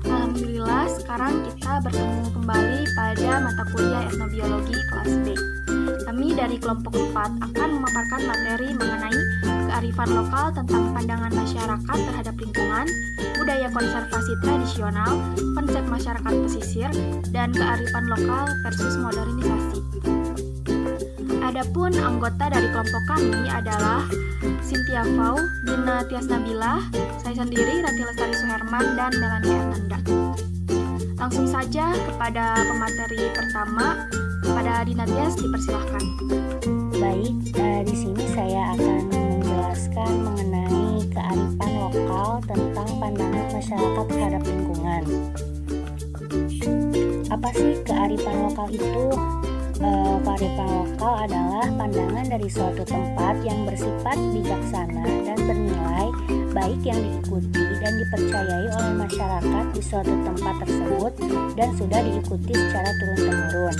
Alhamdulillah, sekarang kita bertemu kembali pada mata kuliah etnobiologi kelas B. Kami dari kelompok 4 akan memaparkan materi mengenai kearifan lokal tentang pandangan masyarakat terhadap lingkungan, budaya konservasi tradisional, konsep masyarakat pesisir, dan kearifan lokal versus modernisasi. Adapun anggota dari kelompok kami adalah Cynthia Fau, Dina Tias Nabila, saya sendiri Rati Lestari Suherman, dan Melania Ernanda. Langsung saja kepada pemateri pertama, kepada Dina Tias dipersilahkan. Baik, di sini saya akan menjelaskan mengenai kearifan lokal tentang pandangan masyarakat terhadap lingkungan. Apa sih kearifan lokal itu? Kearifan lokal adalah pandangan dari suatu tempat yang bersifat bijaksana dan bernilai baik yang diikuti dan dipercayai oleh masyarakat di suatu tempat tersebut dan sudah diikuti secara turun-temurun.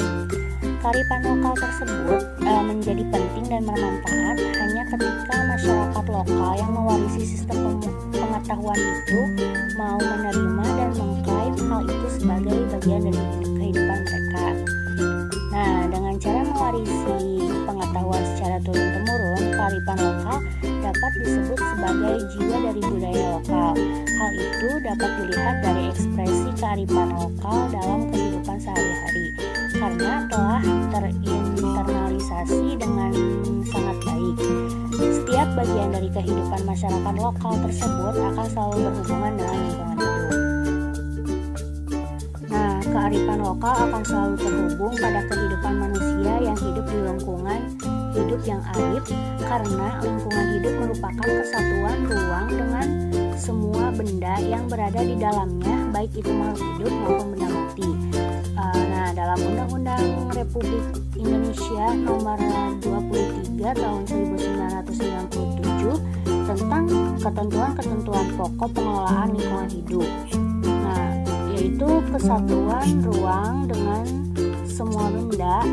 Kearifan lokal tersebut menjadi penting dan bermanfaat hanya ketika masyarakat lokal yang mewarisi sistem pengetahuan itu mau menerima dan mengklaim hal itu sebagai bagian dari kehidupan mereka. Nah, dengan cara mewarisi pengetahuan secara turun-temurun, kearifan lokal dapat disebut sebagai jiwa dari budaya lokal. Hal itu dapat dilihat dari ekspresi kearifan lokal dalam kehidupan sehari-hari, karena telah terinternalisasi dengan sangat baik. Setiap bagian dari kehidupan masyarakat lokal tersebut akan selalu berhubungan dengan lingkungan hidup. Kearifan lokal akan selalu terhubung pada kehidupan manusia yang hidup di lingkungan hidup yang arif, karena lingkungan hidup merupakan kesatuan ruang dengan semua benda yang berada di dalamnya, baik itu makhluk hidup maupun benda mati. Dalam Undang-Undang Republik Indonesia Nomor 23 Tahun 1997 tentang ketentuan-ketentuan pokok pengelolaan lingkungan hidup, yaitu kesatuan ruang dengan semua benda,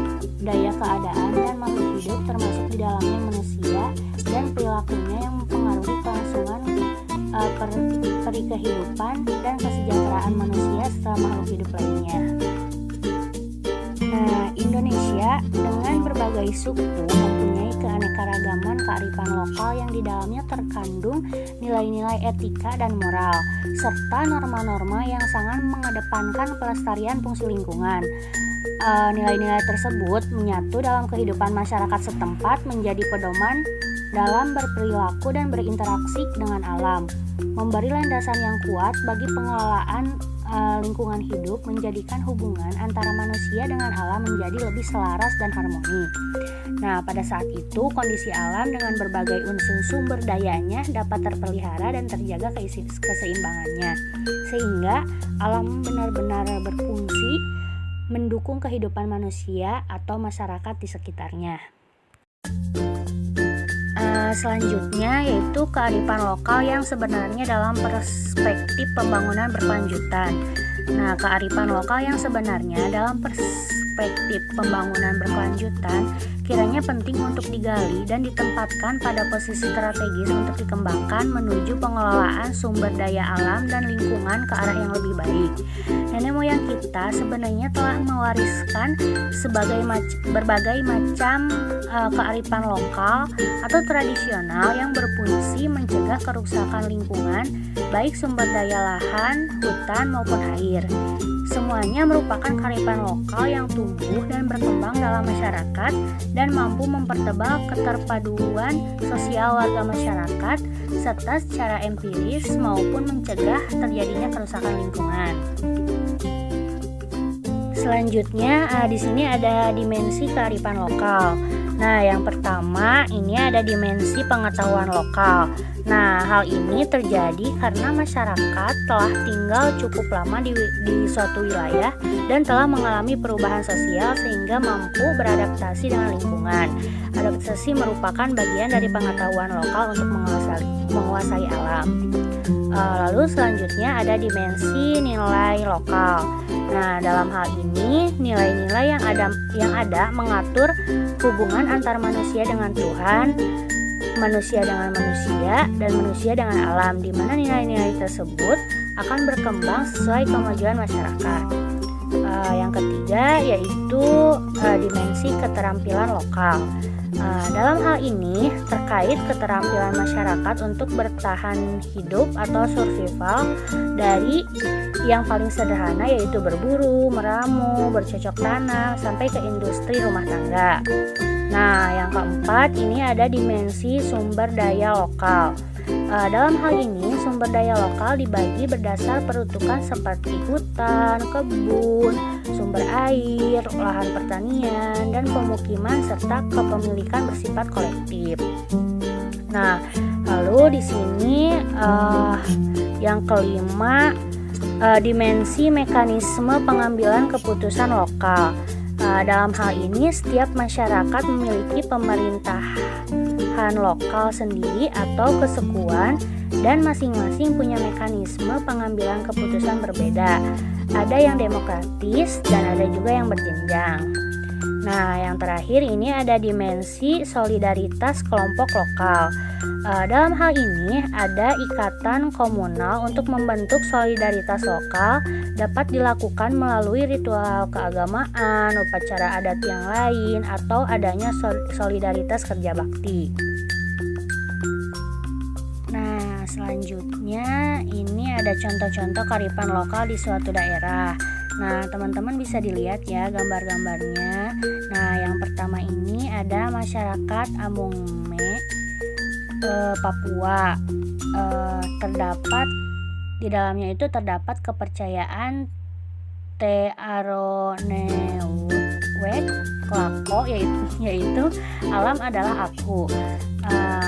daya keadaan, dan makhluk hidup termasuk di dalamnya manusia dan perilakunya yang mempengaruhi kelangsungan kehidupan dan kesejahteraan manusia serta makhluk hidup lainnya. Indonesia dengan berbagai suku mempunyai keanekaragaman kearifan lokal yang di dalamnya terkandung nilai-nilai etika dan moral, serta norma-norma yang sangat mengedepankan pelestarian fungsi lingkungan. Nilai-nilai tersebut menyatu dalam kehidupan masyarakat setempat menjadi pedoman dalam berperilaku dan berinteraksi dengan alam, memberi landasan yang kuat bagi pengelolaan lingkungan hidup, menjadikan hubungan antara manusia dengan alam menjadi lebih selaras dan harmoni. Pada saat itu kondisi alam dengan berbagai unsur sumber dayanya dapat terpelihara dan terjaga keseimbangannya, sehingga alam benar-benar berfungsi mendukung kehidupan manusia atau masyarakat di sekitarnya. Selanjutnya yaitu kearifan lokal yang sebenarnya dalam perspektif pembangunan berkelanjutan. Kearifan lokal yang sebenarnya dalam perspektif pembangunan berkelanjutan kiranya penting untuk digali dan ditempatkan pada posisi strategis untuk dikembangkan menuju pengelolaan sumber daya alam dan lingkungan ke arah yang lebih baik. Nenek moyang kita sebenarnya telah mewariskan berbagai macam kearifan lokal atau tradisional yang berfungsi mencegah kerusakan lingkungan, baik sumber daya lahan, hutan maupun air. Semuanya merupakan kearifan lokal yang tumbuh dan berkembang dalam masyarakat dan mampu mempertebal keterpaduan sosial warga masyarakat serta secara empiris maupun mencegah terjadinya kerusakan lingkungan. Selanjutnya di sini ada dimensi kearifan lokal. Yang pertama ini ada dimensi pengetahuan lokal. Hal ini terjadi karena masyarakat telah tinggal cukup lama di suatu wilayah dan telah mengalami perubahan sosial sehingga mampu beradaptasi dengan lingkungan. Adaptasi merupakan bagian dari pengetahuan lokal untuk menguasai alam. Lalu selanjutnya ada dimensi nilai lokal. Dalam hal ini nilai-nilai yang ada mengatur hubungan antar manusia dengan Tuhan, manusia dengan manusia, dan manusia dengan alam, di mana nilai-nilai tersebut akan berkembang sesuai kemajuan masyarakat. Yang ketiga yaitu dimensi keterampilan lokal. Dalam hal ini terkait keterampilan masyarakat untuk bertahan hidup atau survival dari yang paling sederhana yaitu berburu, meramu, bercocok tanam sampai ke industri rumah tangga. Nah, yang keempat ini ada dimensi sumber daya lokal. Dalam hal ini sumber daya lokal dibagi berdasar peruntukan seperti hutan, kebun, sumber air, lahan pertanian, dan pemukiman serta kepemilikan bersifat kolektif. Nah, lalu di sini yang kelima dimensi mekanisme pengambilan keputusan lokal. Dalam hal ini setiap masyarakat memiliki pemerintahan lokal sendiri atau kesekuan dan masing-masing punya mekanisme pengambilan keputusan berbeda. Ada yang demokratis dan ada juga yang berjenjang. Nah, yang terakhir ini ada dimensi solidaritas kelompok lokal. Dalam hal ini ada ikatan komunal untuk membentuk solidaritas lokal dapat dilakukan melalui ritual keagamaan, upacara adat yang lain, atau adanya solidaritas kerja bakti. Nah, selanjutnya ini ada contoh-contoh kearifan lokal di suatu daerah. Nah, teman-teman bisa dilihat ya gambar-gambarnya. Nah, yang pertama ini ada masyarakat Amungme, Papua. Terdapat di dalamnya itu terdapat kepercayaan Te Aronewek Klako yaitu alam adalah aku.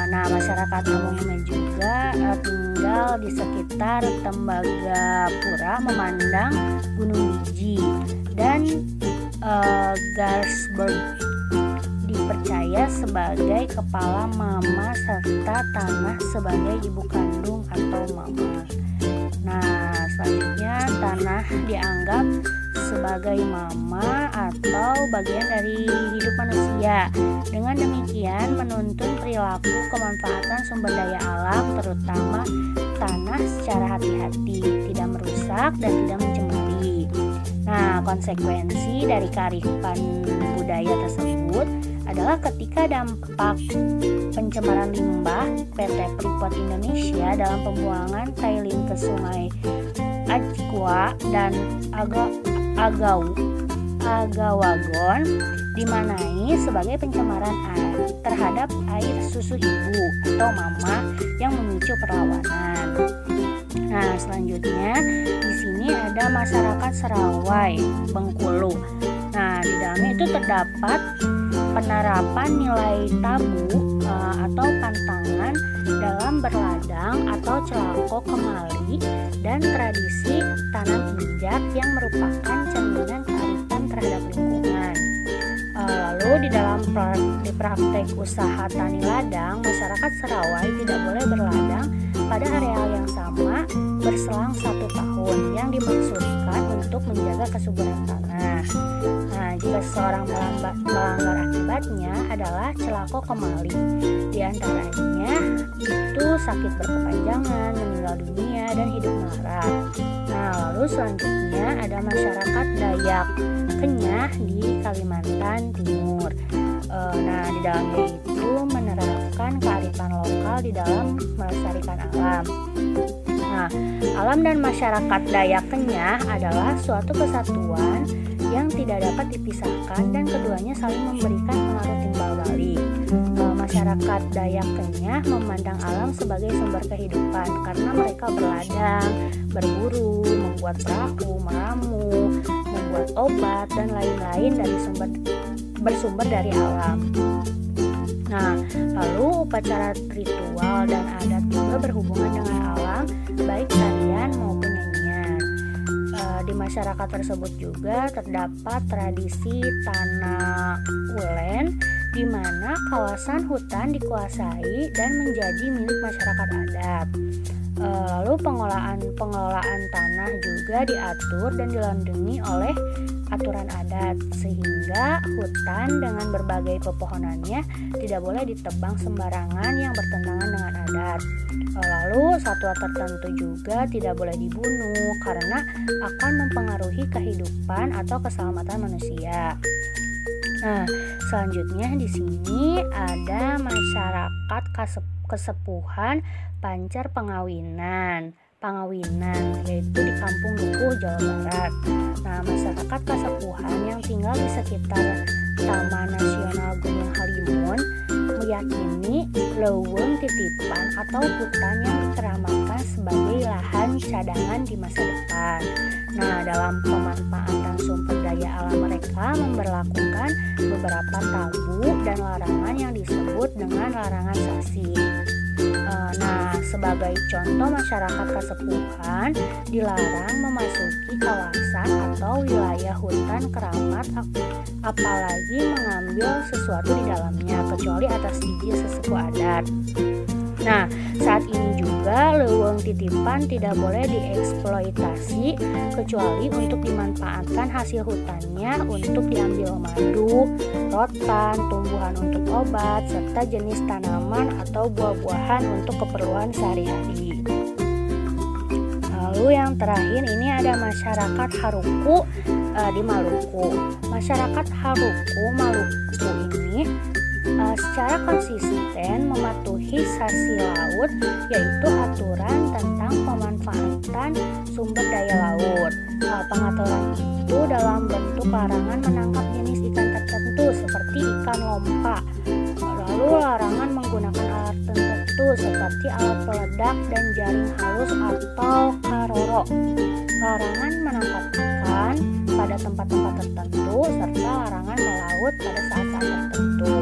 Nah, masyarakat Amungme juga tinggal di sekitar Tembagapura memandang Gunung Biji dan Garsberg dipercaya sebagai kepala mama serta tanah sebagai ibu kandung atau mama. Nah, selanjutnya tanah dianggap sebagai mama atau bagian dari hidup manusia. Dengan demikian menuntun perilaku kemanfaatan sumber daya alam terutama tanah secara hati-hati, tidak merusak dan tidak mencemari. Nah, konsekuensi dari kearifan budaya tersebut adalah ketika dampak pencemaran limbah PT Freeport Indonesia dalam pembuangan tailing ke Sungai Ajqua dan Agawagon dimaknai sebagai pencemaran air terhadap air susu ibu atau mama yang memicu perlawanan. Nah, selanjutnya di sini ada masyarakat Serawai, Bengkulu. Nah, di dalamnya itu terdapat penerapan nilai tabu atau pantangan dalam berladang atau celako kemali dan tradisi tanam injak yang merupakan cerminan kearifan terhadap lingkungan. Lalu di dalam praktek usaha tani ladang, masyarakat Serawai tidak boleh berladang pada areal yang sama berselang 1 tahun yang dimaksudkan untuk menjaga kesuburan tanah. Nah, jika seseorang melanggar akibatnya adalah celako kemali. Di antaranya itu sakit berkepanjangan, meninggal dunia, dan hidup melarat. Nah, lalu selanjutnya ada masyarakat Dayak Kenyah di Kalimantan Timur. Nah, di dalamnya itu menerapkan kearifan lokal di dalam melestarikan alam. Nah, alam dan masyarakat Dayak Kenyah adalah suatu kesatuan yang tidak dapat dipisahkan dan keduanya saling memberikan pengaruh timbal balik. Masyarakat Dayak Kenyah memandang alam sebagai sumber kehidupan karena mereka berladang, berburu, membuat perahu, meramu, membuat obat dan lain-lain dari bersumber dari alam. Nah, lalu upacara ritual dan adat juga berhubungan dengan alam, baik tarian maupun nyanyian. Di masyarakat tersebut juga terdapat tradisi tanah ulen, di mana kawasan hutan dikuasai dan menjadi milik masyarakat adat. Lalu pengelolaan tanah juga diatur dan dilindungi oleh aturan adat, sehingga hutan dengan berbagai pepohonannya tidak boleh ditebang sembarangan yang bertentangan dengan adat. Lalu satwa tertentu juga tidak boleh dibunuh karena akan mempengaruhi kehidupan atau keselamatan manusia. Nah, selanjutnya di sini ada masyarakat kesepuhan pancar pengawinan, yaitu di Kampung Dukuh, Jawa Barat. Nah, masyarakat kesepuhan yang tinggal di sekitar Taman Nasional Gunung Halimun meyakini leuweung titipan atau hutan yang dikeramatkan sebagai lahan cadangan di masa depan. Nah, dalam pemanfaatan sumber daya alam mereka memberlakukan beberapa tabu dan larangan yang disebut dengan larangan sasi. Nah, sebagai contoh, masyarakat kesepuhan dilarang memasuki kawasan atau wilayah hutan keramat, apalagi mengambil sesuatu di dalamnya, kecuali atas izin sesepuh adat. Nah, saat ini juga leuweung titipan tidak boleh dieksploitasi kecuali untuk dimanfaatkan hasil hutannya untuk diambil madu, rotan, tumbuhan untuk obat, serta jenis tanaman atau buah-buahan untuk keperluan sehari-hari. Lalu yang terakhir ini ada masyarakat Haruku di Maluku. Masyarakat Haruku Maluku ini secara konsisten mematuhi sasi laut, yaitu aturan tentang pemanfaatan sumber daya laut. Pengaturan itu dalam bentuk larangan menangkap jenis ikan tertentu seperti ikan lompa, lalu larangan menggunakan alat tertentu seperti alat peledak dan jaring halus atau karoro, larangan menangkap ikan pada tempat-tempat tertentu, serta larangan melaut pada saat-saat tertentu.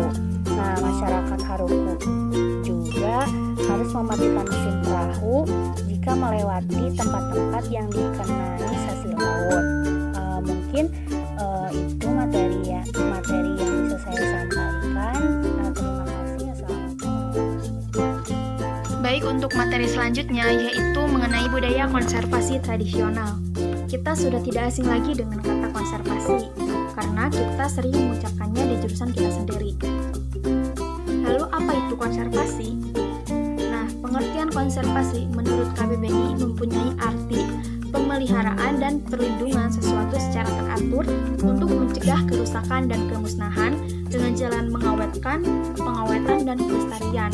Nah, masyarakat Haruku juga harus mematikan mesin perahu jika melewati tempat-tempat yang dikenai sasi laut. Mungkin itu materi yang bisa saya sampaikan. Terima kasih. Assalamualaikum. Baik, untuk materi selanjutnya yaitu mengenai budaya konservasi tradisional. Kita sudah tidak asing lagi dengan kata konservasi karena kita sering mengucapkannya di jurusan kita sendiri. Lalu apa itu konservasi? Nah, pengertian konservasi menurut KBBI mempunyai arti pemeliharaan dan perlindungan sesuatu secara teratur untuk mencegah kerusakan dan kemusnahan dengan jalan pengawetan dan pelestarian.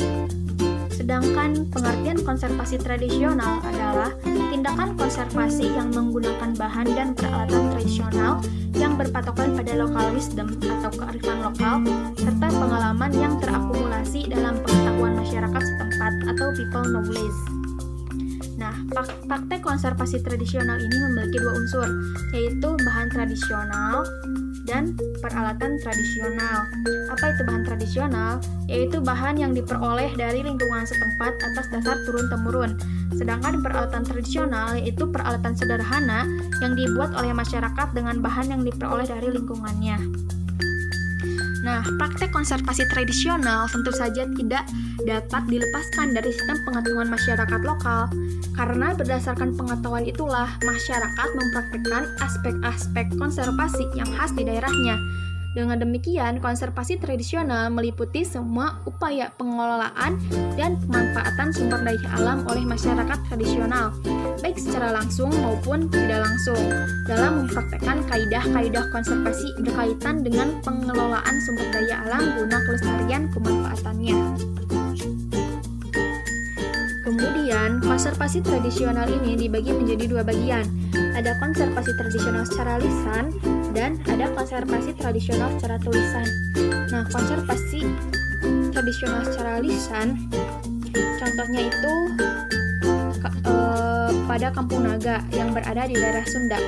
Sedangkan pengertian konservasi tradisional adalah tindakan konservasi yang menggunakan bahan dan peralatan tradisional yang berpatokan pada local wisdom atau kearifan lokal serta pengalaman yang terakumulasi dalam pengetahuan masyarakat setempat atau people knowledge. Nah, praktek konservasi tradisional ini memiliki dua unsur, yaitu bahan tradisional dan peralatan tradisional. Apa itu bahan tradisional? Yaitu bahan yang diperoleh dari lingkungan setempat atas dasar turun-temurun. Sedangkan peralatan tradisional yaitu peralatan sederhana yang dibuat oleh masyarakat dengan bahan yang diperoleh dari lingkungannya. Nah, praktek konservasi tradisional tentu saja tidak dapat dilepaskan dari sistem pengetahuan masyarakat lokal, karena berdasarkan pengetahuan itulah masyarakat mempraktikkan aspek-aspek konservasi yang khas di daerahnya. Dengan demikian, konservasi tradisional meliputi semua upaya pengelolaan dan pemanfaatan sumber daya alam oleh masyarakat tradisional, baik secara langsung maupun tidak langsung, dalam mempraktekkan kaidah-kaidah konservasi berkaitan dengan pengelolaan sumber daya alam guna kelestarian pemanfaatannya. Kemudian, konservasi tradisional ini dibagi menjadi dua bagian. Ada konservasi tradisional secara lisan dan ada konservasi tradisional secara tulisan. Nah, konservasi tradisional secara lisan contohnya itu pada Kampung Naga yang berada di daerah Sunda.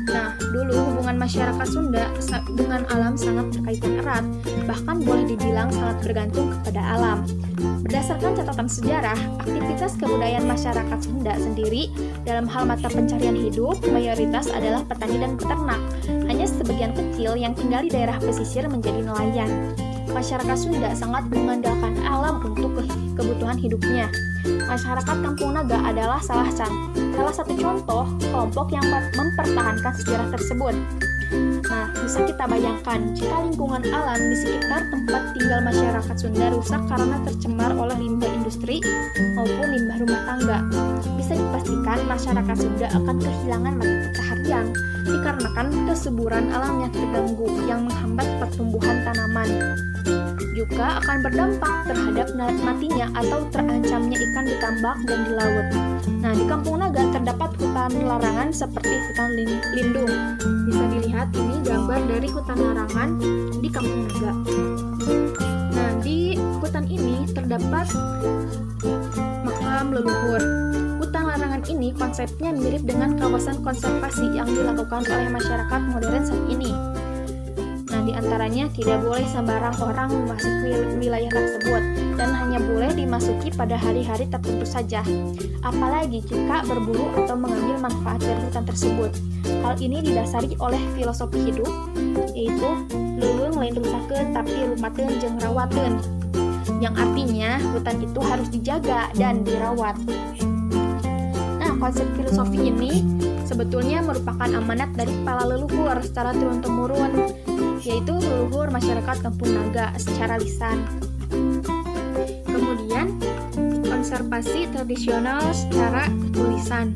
Nah, dulu hubungan masyarakat Sunda dengan alam sangat berkaitan erat, bahkan boleh dibilang sangat bergantung kepada alam. Berdasarkan catatan sejarah, aktivitas kebudayaan masyarakat Sunda sendiri dalam hal mata pencarian hidup mayoritas adalah petani dan peternak. Hanya sebagian kecil yang tinggal di daerah pesisir menjadi nelayan. masyarakat Sunda sangat mengandalkan alam untuk kebutuhan hidupnya. Masyarakat Kampung Naga adalah salah satu contoh kelompok yang mempertahankan sejarah tersebut. Nah, bisa kita bayangkan jika lingkungan alam di sekitar tempat tinggal masyarakat Sunda rusak karena tercemar oleh limbah industri maupun limbah rumah tangga. Bisa dipastikan masyarakat Sunda akan kehilangan mata pencaharian dikarenakan kesuburan alam yang terganggu yang menghambat pertumbuhan tanaman. Juga akan berdampak terhadap matinya atau terancamnya ikan di tambak dan di laut. Nah, di Kampung Naga terdapat hutan larangan seperti hutan lindung. Bisa dilihat ini gambar dari hutan larangan di Kampung Naga. Nah, di hutan ini terdapat makam leluhur. Hutan larangan ini konsepnya mirip dengan kawasan konservasi yang dilakukan oleh masyarakat modern saat ini. Nah, di antaranya tidak boleh sembarang orang memasuki wilayah tersebut dan hanya boleh dimasuki pada hari-hari tertentu saja. Apalagi jika berburu atau mengambil manfaat dari hutan tersebut. Hal ini didasari oleh filosofi hidup, yaitu leuweung lain rusakeun tapi rumateun jeung rawateun. Yang artinya hutan itu harus dijaga dan dirawat. Nah, konsep filosofi ini sebetulnya merupakan amanat dari para leluhur secara turun-temurun, yaitu leluhur masyarakat Kampung Naga secara lisan. Kemudian, konservasi tradisional secara tulisan.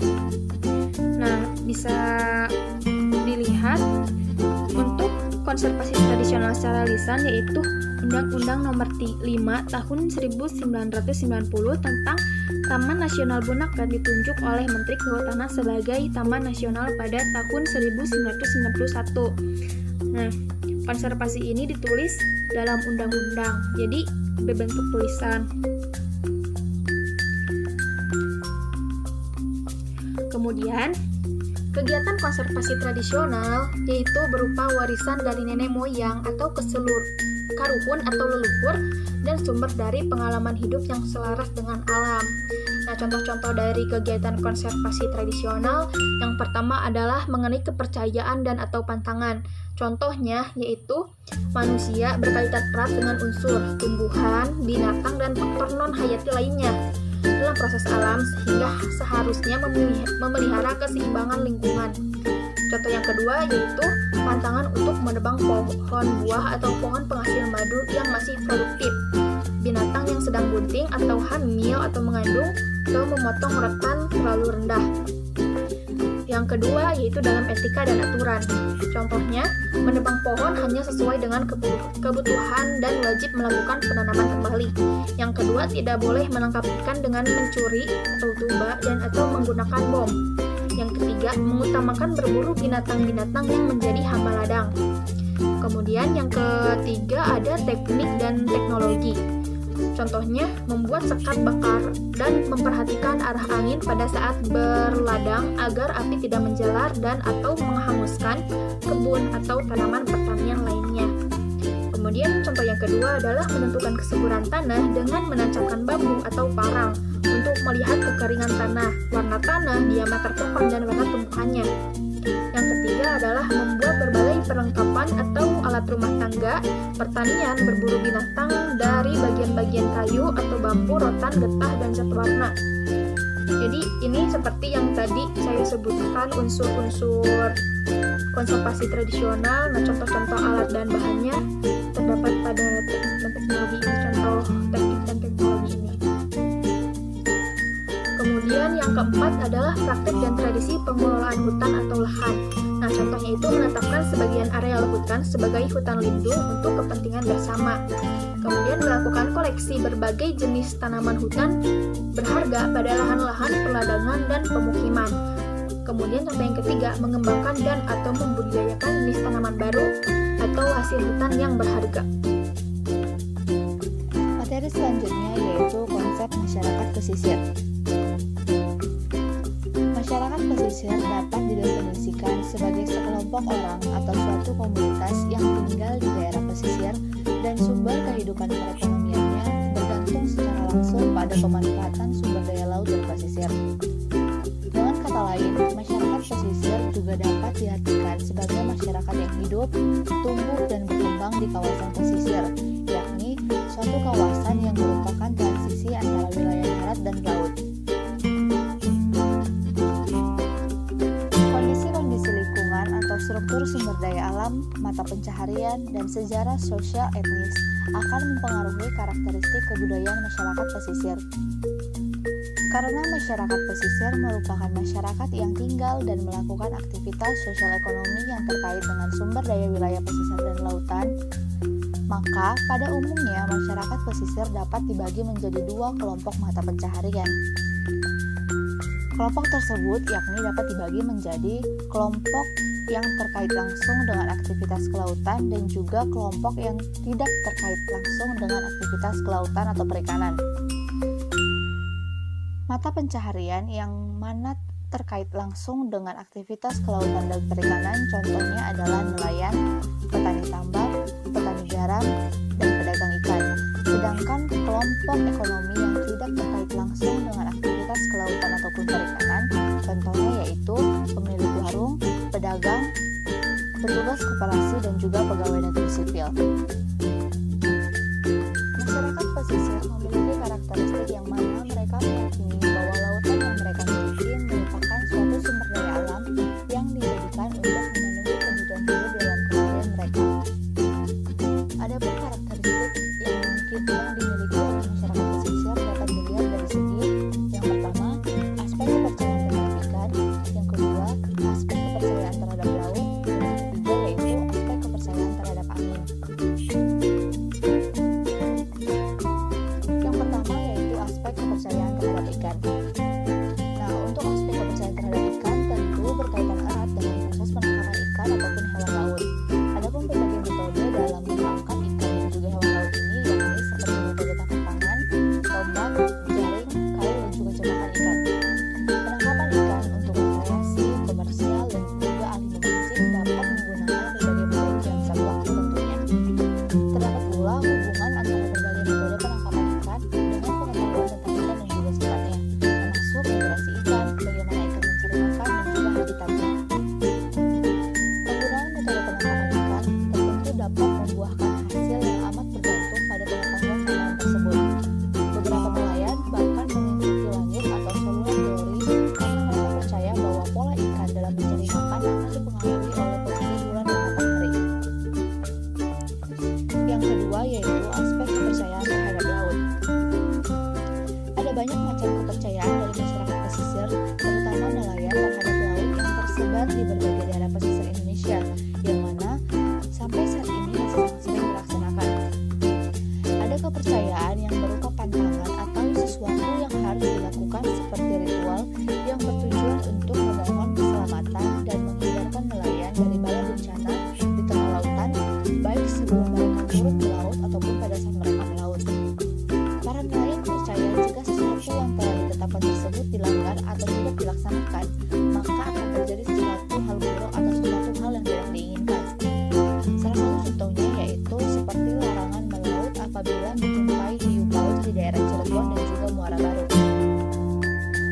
Nah, bisa dilihat untuk konservasi tradisional secara lisan yaitu Undang-Undang Nomor 5 Tahun 1990 tentang Taman Nasional Bunak dan ditunjuk oleh Menteri Kehutanan sebagai Taman Nasional pada tahun 1991. Nah, konservasi ini ditulis dalam undang-undang, jadi berbentuk tulisan. Kemudian, kegiatan konservasi tradisional yaitu berupa warisan dari nenek moyang atau karuhun atau leluhur dan sumber dari pengalaman hidup yang selaras dengan alam. Nah, contoh-contoh dari kegiatan konservasi tradisional yang pertama adalah mengenai kepercayaan dan atau pantangan. Contohnya yaitu manusia berkaitan erat dengan unsur tumbuhan, binatang, dan faktor non-hayati lainnya dalam proses alam sehingga seharusnya memelihara keseimbangan lingkungan. Contoh yang kedua yaitu pantangan untuk menebang pohon buah atau pohon penghasil madu yang masih produktif, binatang yang sedang bunting atau hamil atau mengandung, atau memotong rotan terlalu rendah. Yang kedua yaitu dalam etika dan aturan. Contohnya, menebang pohon hanya sesuai dengan kebutuhan dan wajib melakukan penanaman kembali. Yang kedua, tidak boleh menangkap ikan dengan mencuri atau tuba dan atau menggunakan bom. Yang ketiga, mengutamakan berburu binatang-binatang yang menjadi hama ladang. Kemudian yang ketiga ada teknik dan teknologi. Contohnya, membuat sekat bakar dan memperhatikan arah angin pada saat berladang agar api tidak menjalar dan atau menghanguskan kebun atau tanaman pertanian lainnya. Kemudian contoh yang kedua adalah menentukan kesuburan tanah dengan menancapkan bambu atau parang untuk melihat kekeringan tanah, warna tanah, diameter pohon, dan warna tumbuhannya. Yang ketiga adalah membuat berbagai perlengkapan atau alat rumah tangga, pertanian, berburu binatang dari bagian-bagian kayu atau bambu, rotan, getah, dan zat warna. Jadi ini seperti yang tadi saya sebutkan unsur-unsur konservasi tradisional. Nah, contoh-contoh alat dan bahannya terdapat pada teknik dan teknologi ini. Contoh teknik dan teknologi ini. Kemudian yang keempat adalah praktek dan tradisi pengelolaan hutan atau lahan. Nah, contohnya itu menetapkan sebagian areal hutan sebagai hutan lindung untuk kepentingan bersama. Kemudian melakukan koleksi berbagai jenis tanaman hutan berharga pada lahan-lahan perladangan dan pemukiman. Kemudian contoh yang ketiga, mengembangkan dan atau membudidayakan jenis tanaman baru atau hasil hutan yang berharga. Materi selanjutnya yaitu konsep masyarakat pesisir. Masyarakat pesisir dapat didefinisikan sebagai sekelompok orang atau suatu komunitas yang tinggal di daerah pesisir dan sumber kehidupan perekonomiannya bergantung secara langsung pada pemanfaatan sumber daya laut dan pesisir. Dengan kata kata lain, masyarakat pesisir juga dapat diartikan sebagai masyarakat yang hidup, tumbuh, dan berkembang di kawasan pesisir, yakni suatu kawasan yang merupakan transisi antara wilayah darat dan laut. Kondisi-kondisi lingkungan atau struktur sumber daya alam, mata pencaharian, dan sejarah sosial etnis akan mempengaruhi karakteristik kebudayaan masyarakat pesisir. Karena masyarakat pesisir merupakan masyarakat yang tinggal dan melakukan aktivitas sosial ekonomi yang terkait dengan sumber daya wilayah pesisir dan lautan, maka pada umumnya masyarakat pesisir dapat dibagi menjadi dua kelompok mata pencaharian. Kelompok tersebut yakni dapat dibagi menjadi kelompok yang terkait langsung dengan aktivitas kelautan dan juga kelompok yang tidak terkait langsung dengan aktivitas kelautan atau perikanan. Mata pencaharian yang mana terkait langsung dengan aktivitas kelautan dan perikanan contohnya adalah nelayan, petani tambak, petani garam, dan pedagang ikan. Sedangkan kelompok ekonomi yang tidak terkait langsung dengan aktivitas kelautan ataupun perikanan contohnya yaitu pemilik warung, pedagang, petugas koperasi, dan juga pegawai negeri sipil. Masyarakat pesisir memiliki karakteristik yang mana mereka meyakini bahwa lautan yang mereka miliki merupakan suatu sumber daya alam yang dijadikan untuk memenuhi kebutuhan hidup dalam keseharian mereka. Adapun karakteristik yang dimiliki oleh masyarakat pesisir dapat dilihat dari segi yang pertama, aspek kepercayaan terhadap ikan, yang kedua, aspek kepercayaan terhadap laut, dan yang ketiga yaitu aspek kepercayaan terhadap angin. Yang pertama yaitu aspek kepercayaan terhadap ikan. Nah, untuk aspek kepercayaan terhadap ikan tentu berkaitan erat dengan proses penangkapan ikan ataupun hewan laut. Adapun berbagai metode dalam menangkap ikan dan juga hewan laut ini yakni seperti metode tangkap tangan, tombak, jaring, kail, dan juga jebakan ikan. Penangkapan ikan untuk rekreasi, komersial, dan juga ahli memancing dapat menggunakan berbagai metode dalam satu waktu tentunya. Terdapat pula hubungan antara berbagai metode penangkapan ikan dengan pengetahuan tentang ikan dan juga sifatnya, termasuk migrasi ikan, bagaimana ikan mencari makan, dan juga habitatnya. Penggunaan metode penangkapan ikan tentu dapat membuahkan hasil yang amat bergantung pada pengetahuan nelayan tersebut. Beberapa nelayan bahkan mengikuti langit atau saluran teori karena mereka percaya bahwa pola ikan dalam mencari makan akan dipengaruhi oleh posisi bulan dan matahari. Yang kedua yaitu aspek kepercayaan terhadap laut. Ada banyak macam kepercayaan dari masyarakat pesisir, terutama nelayan terhadap laut yang tersebar di berbagai daerah pesisir Indonesia, yang mana sampai saat ini masih sangat sering dilaksanakan. Ada kepercayaan yang berupa pantangan atau sesuatu yang harus dilakukan seperti ritual yang bertujuan untuk memohon keselamatan dan menghindarkan nelayan dari bala bencana di tengah lautan, baik sebelum mereka turun ke laut ataupun pada saat mereka melaut. Para nelayan percaya jika sesuatu yang telah ditetapkan tersebut dilanggar atau tidak dilaksanakan, maka akan terjadi sesuatu hal buruk atau sesuatu hal yang tidak diinginkan. Salah satu contohnya yaitu seperti larangan melaut apabila menjumpai hiu paus di daerah Cirebon dan juga Muara Baru.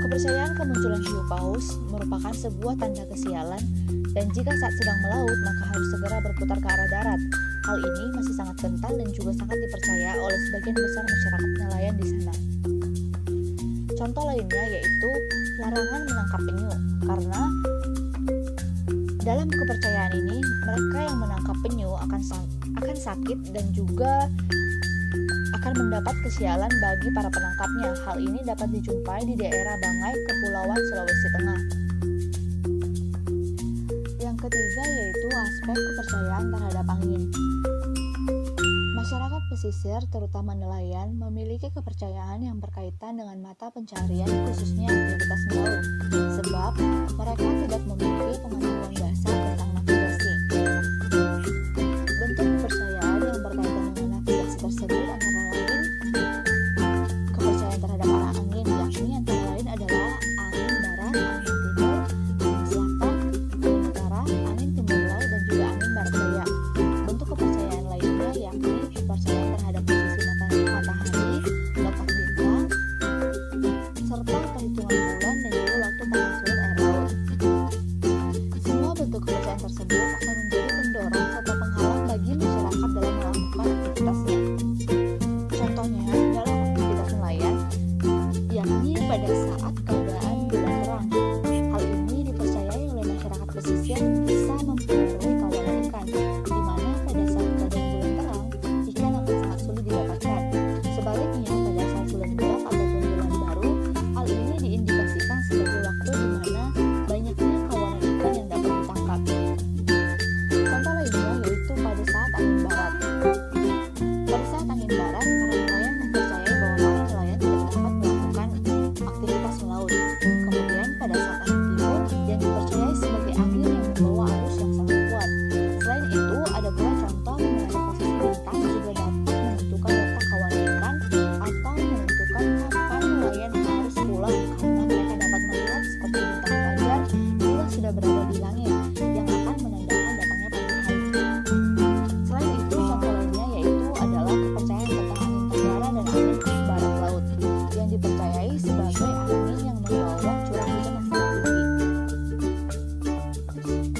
Kepercayaan kemunculan hiu paus merupakan sebuah tanda kesialan dan jika saat sedang melaut maka harus segera berputar ke arah darat. Hal ini masih sangat kental dan juga sangat dipercaya oleh sebagian besar masyarakat nelayan di sana. Contoh lainnya yaitu larangan menangkap penyu, karena dalam kepercayaan ini mereka yang menangkap penyu akan sakit dan juga akan mendapat kesialan bagi para penangkapnya. Hal ini dapat dijumpai di daerah Banggai, Kepulauan Sulawesi Tengah. Yang ketiga yaitu aspek kepercayaan terhadap angin. Masyarakat pesisir, terutama nelayan, memiliki kepercayaan yang berkaitan dengan mata pencaharian khususnya aktivitas melaut, sebab mereka tidak memiliki pengetahuan dasar tentang navigasi. Bentuk kepercayaan yang berkaitan dengan navigasi tersebut antara lain kepercayaan terhadap arah angin, yakni antara lain adalah angin barat, angin timur, angin selatan, angin utara, angin timur laut, dan juga angin barat daya. Bentuk kepercayaan lainnya yakni kepercayaan terhadap posisi matahari, letak bintang, serta perhitungan bulan dan juga waktu pasang surut air laut. tersebut akan menjadi pendorong atau penghalang bagi masyarakat dalam melakukan aktivitasnya. Contohnya dalam aktivitas nelayan, yakni pada saat keadaan bulan terang. Hal ini dipercayai oleh masyarakat pesisir bisa mempengaruhi kawanan ikan, di mana pada saat keadaan bulan terang, ikan akan sangat sulit didapatkan. Sebaliknya, pada saat bulan gelap ataupun bulan baru, hal ini diindikasikan sebagai waktu di mana banyaknya kawanan ikan yang dapat ditangkap. Contoh lainnya yaitu pada saat angin barat. Pada saat angin barat, para nelayan mempercayai bahwa para nelayan tidak dapat melakukan aktivitas melaut. Kemudian pada saat angin timur, yang dipercayai sebagai angin yang membawa arus yang sangat kuat. Selain itu, ada pula contoh mengenai posisi bintang juga dapat menentukan letak kawanan ikan atau menentukan kapan nelayan harus pulang karena mereka dapat melihat seperti bintang fajar bila sudah berada di langit yang akan menandakan datangnya pagi hari. Selain itu, contoh lainnya yaitu adalah kepercayaan tentang angin tenggara dan angin barat laut yang dipercayai sebagai angin yang membawa curah hujan yang sangat tinggi.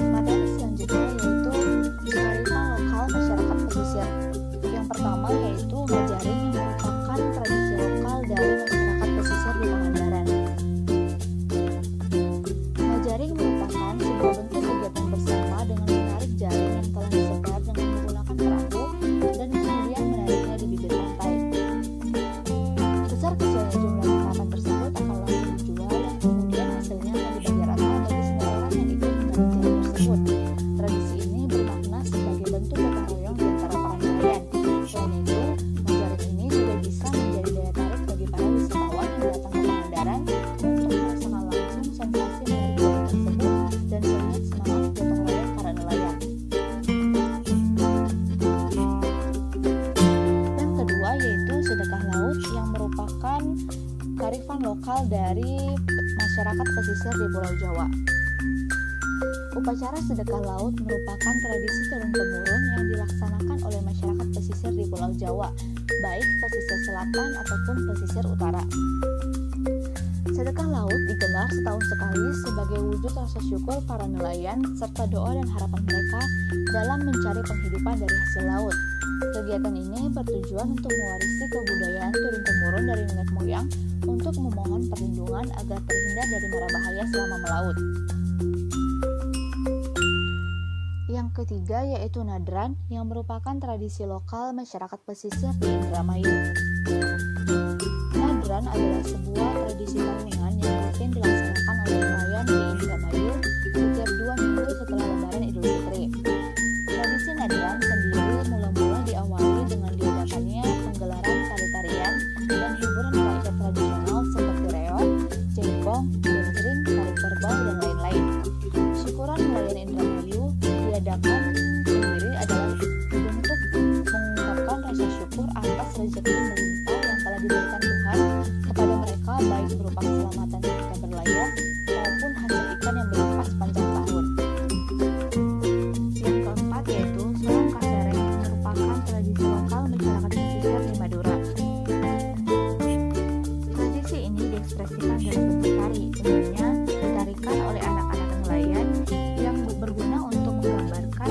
Materi selanjutnya yaitu kearifan lokal masyarakat pesisir. Yang pertama yaitu ngajaring yang merupakan tradisi lokal dari masyarakat pesisir di Pangandaran. Ngajaring merupakan sebuah bentuk kegiatan bersama dengan menarik jaring yang telah disebar dengan menggunakan perahu dan kemudian menariknya di bibir pantai. Besar kecilnya jumlah tangkapan tersebut akan langsung dijual dan kemudian hasilnya akan dibagi rata bagi semua orang yang ikut menarik jaring tersebut. Tradisi ini bermakna sebagai bentuk gotong royong di antara para nelayan. Selain itu, ngajaring ini juga bisa menjadi daya tarik bagi para wisatawan yang datang ke Pangandaran untuk merasakan langsung sensasi menarik jaring tersebut dan melihat semangat gotong royong para nelayan. Yang kedua yaitu sedekah laut yang merupakan kearifan lokal dari masyarakat pesisir di Pulau Jawa. Upacara sedekah laut merupakan tradisi turun-temurun yang dilaksanakan oleh masyarakat pesisir di Pulau Jawa, baik pesisir selatan ataupun pesisir utara. Sedekah laut digelar setahun sekali sebagai wujud rasa syukur para nelayan serta doa dan harapan mereka dalam mencari penghidupan dari hasil laut. Kegiatan ini bertujuan untuk mewarisi kebudayaan turun-temurun dari nenek moyang untuk memohon perlindungan agar terhindar dari mara bahaya selama melaut. Yang ketiga yaitu nadran yang merupakan tradisi lokal masyarakat pesisir di Indramayu. Nadran adalah sebuah tradisi tahunan yang rutin dilaksanakan oleh nelayan di Indramayu setiap 2 minggu setelah Lebaran Idul Fitri. Tradisi nadran sendiri mula-mula diawali dengan diadakannya penggelaran tari-tarian dan hiburan rakyat tradisional seperti reog, jengkong, genjring, tari kerbau, dan lain-lain. Syukuran nelayan Indramayu diadakan sendiri adalah untuk mengungkapkan rasa syukur atas rezeki melimpah yang telah diberikan Tuhan kepada mereka, baik berupa keselamatan ketika berlayar maupun hasil ikan yang berlimpah sepanjang tahun. Yang keempat yaitu Solang Kasereng yang merupakan tradisi lokal masyarakat pesisir di Madura. Tradisi ini diekspresikan dalam bentuk tari, umumnya ditarikan oleh anak-anak nelayan yang berguna untuk menggambarkan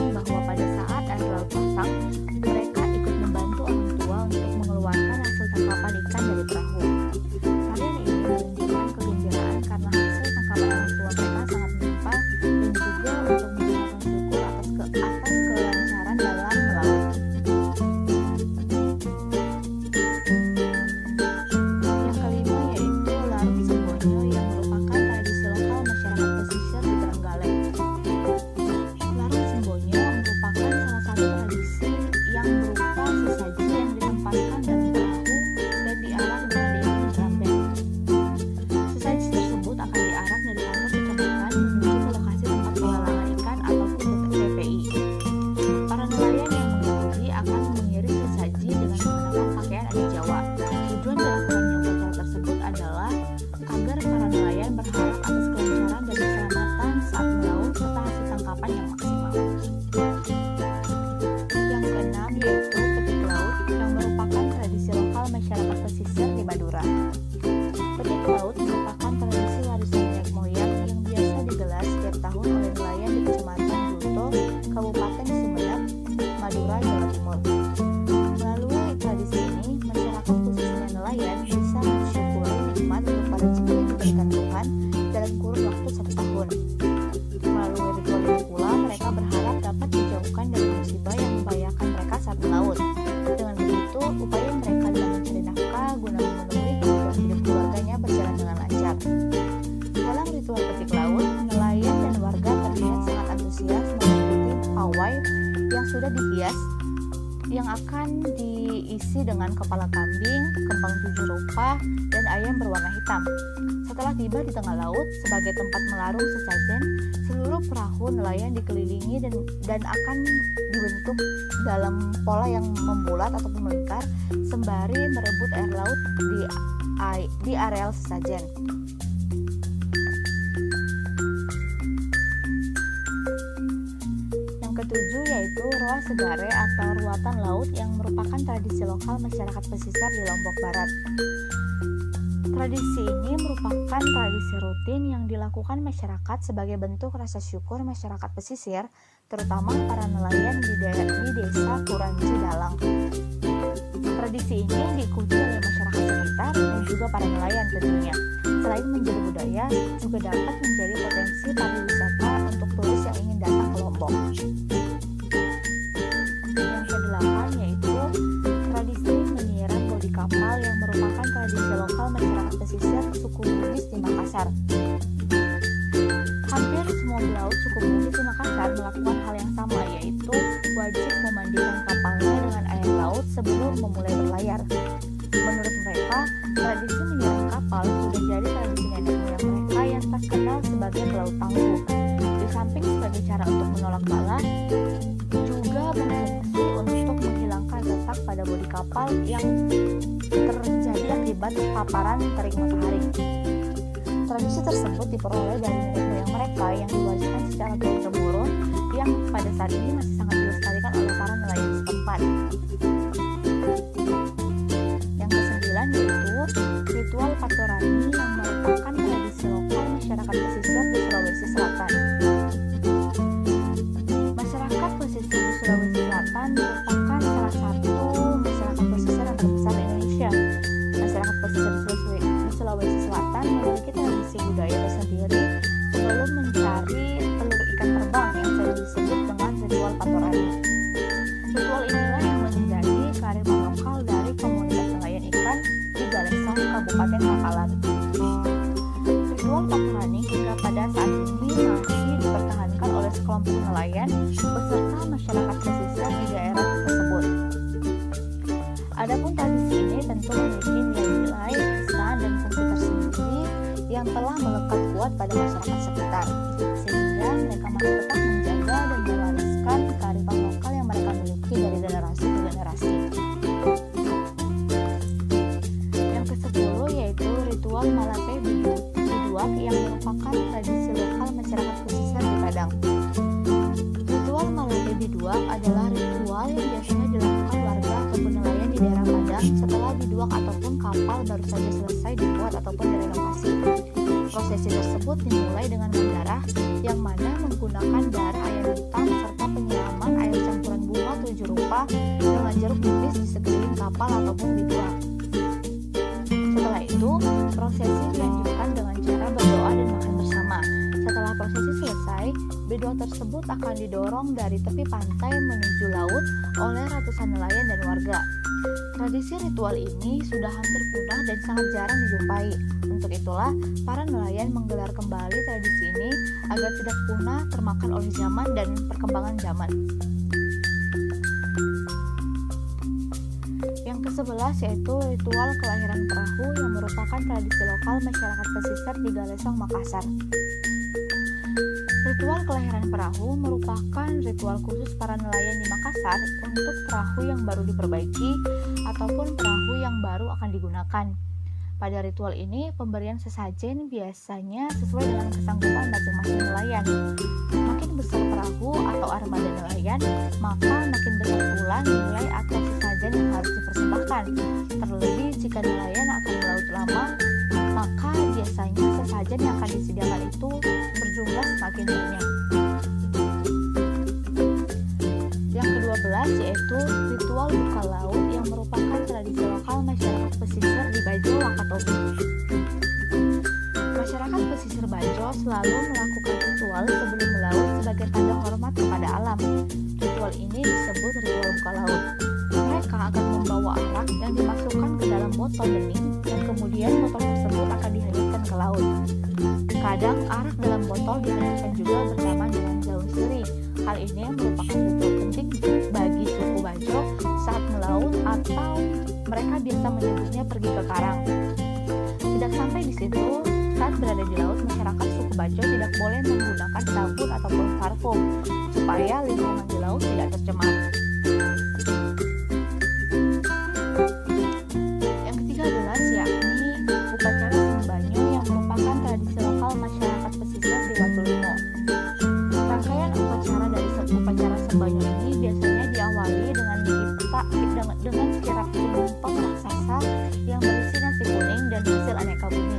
kuda dihias yang akan diisi dengan kepala kambing, kembang 7 rupa, dan ayam berwarna hitam. Setelah tiba di tengah laut sebagai tempat melarung sesajen, seluruh perahu nelayan dikelilingi dan akan dibentuk dalam pola yang membulat ataupun melingkar sembari merebut air laut di areal sesajen. Ketujuh yaitu Roa Segare atau ruatan laut yang merupakan tradisi lokal masyarakat pesisir di Lombok Barat. Tradisi ini merupakan tradisi rutin yang dilakukan masyarakat sebagai bentuk rasa syukur masyarakat pesisir, terutama para nelayan di desa Kuranci Dalang. Tradisi ini diikuti oleh masyarakat sekitar dan juga para nelayan tentunya. Selain menjadi budaya, juga dapat menjadi potensi pariwisata untuk turis yang ingin datang ke Lombok. Yang kedelapan yaitu tradisi menyiram bodi kapal yang merupakan tradisi lokal masyarakat pesisir suku Bugis di Makassar. Hampir semua pelaut suku Bugis di Makassar melakukan hal yang sama, yaitu wajib memandikan kapalnya dengan air laut sebelum memulai berlayar. Menurut mereka, tradisi menyiram kapal sudah jadi tradisi nenek moyang mereka yang terkenal sebagai pelaut tangguh. Di samping sebagai cara untuk menolak bala, juga berfungsi untuk menghilangkan retak pada bodi kapal yang terjadi akibat paparan terik matahari. Tradisi tersebut diperoleh dari nenek moyang mereka yang diwariskan secara turun-temurun, yang pada saat ini masih sangat dilestarikan oleh para nelayan setempat. Yang kesembilan yaitu ritual Patorani yang merupakan tradisi lokal masyarakat pesisir di Sulawesi Selatan. Masyarakat pesisir di Sulawesi Selatan merupakan salah satu masyarakat pesisir yang terbesar di Indonesia. Masyarakat pesisir di Sulawesi Selatan memiliki tradisi budaya tersendiri sebelum mencari telur ikan terbang yang sering disebut dengan ritual Patorani. Ritual inilah yang menjadi kearifan lokal dari komunitas nelayan ikan di Galesong, Kabupaten Bangkalan. Ritual Patorani hingga pada saat ini masih dipertahankan oleh sekelompok nelayan beserta masyarakat pesisir di daerah tersebut. Adapun tradisi ini tentu memiliki nilai-nilai kesan dan fungsi tersendiri yang telah melekat kuat pada masyarakat sekitar, sehingga mereka masih tetap menjaga dan mewariskan kearifan lokal yang mereka miliki dari generasi ke generasi. Yang ke-10 yaitu ritual Malape Biduak yang merupakan tradisi lokal masyarakat pesisir di Padang. Ritual Malape Biduak adalah ritual yang biasanya dilakukan warga ataupun nelayan di daerah Padang setelah biduak ataupun kapal baru saja selesai dibuat ataupun direnovasi. Prosesi tersebut dimulai dengan mendarah, yang mana menggunakan darah ayam hitam serta penyiraman air campuran bunga 7 rupa dengan jeruk nipis di sekeliling kapal ataupun biduak. Setelah itu, prosesi dilanjutkan dengan cara berdoa dan makan bersama. Setelah prosesi selesai, biduak tersebut akan didorong dari tepi pantai menuju laut oleh ratusan nelayan dan warga. Tradisi ritual ini sudah hampir punah dan sangat jarang dijumpai. Untuk itulah, para nelayan menggelar kembali tradisi ini agar tidak punah termakan oleh zaman dan perkembangan zaman. Yang ke-11 yaitu ritual kelahiran perahu yang merupakan tradisi lokal masyarakat pesisir di Galesong, Makassar. Ritual kelahiran perahu merupakan ritual khusus para nelayan di Makassar untuk perahu yang baru diperbaiki ataupun perahu yang baru akan digunakan. Pada ritual ini, pemberian sesajen biasanya sesuai dengan kesanggupan masing-masing nelayan. Makin besar perahu atau armada nelayan, maka makin besar pula nilai atau sesajen yang harus dipersembahkan. Terlebih jika nelayan akan melaut lama, maka biasanya sesajen yang akan disediakan itu berjumlah semakin banyak. Yang ke-12 yaitu ritual buka laut yang merupakan tradisi lokal masyarakat pesisir di Bajo, Wakatobi. Masyarakat pesisir Bajo selalu melakukan ritual sebelum melaut sebagai tanda hormat kepada alam. Ritual ini disebut ritual buka laut. Mereka akan membawa arak yang dimasukkan ke dalam botol bening dan kemudian botol tersebut akan dihanyutkan ke laut. Kadang arak dalam botol dihanyutkan juga bersama dengan daun sirih. Hal ini merupakan ritual penting mereka biasa menyebutnya pergi ke karang. Tidak sampai di situ, saat berada di laut, masyarakat suku Bajo tidak boleh menggunakan sabun ataupun parfum supaya lingkungan di laut tidak tercemar. Yang ke-13 yakni upacara Sembanyo yang merupakan tradisi lokal masyarakat pesisir di Watulimo. Rangkaian upacara dari upacara Sembanyo ini biasanya diawali dengan kirap tumpeng raksasa yang berisi nasi kuning dan hasil aneka bumi.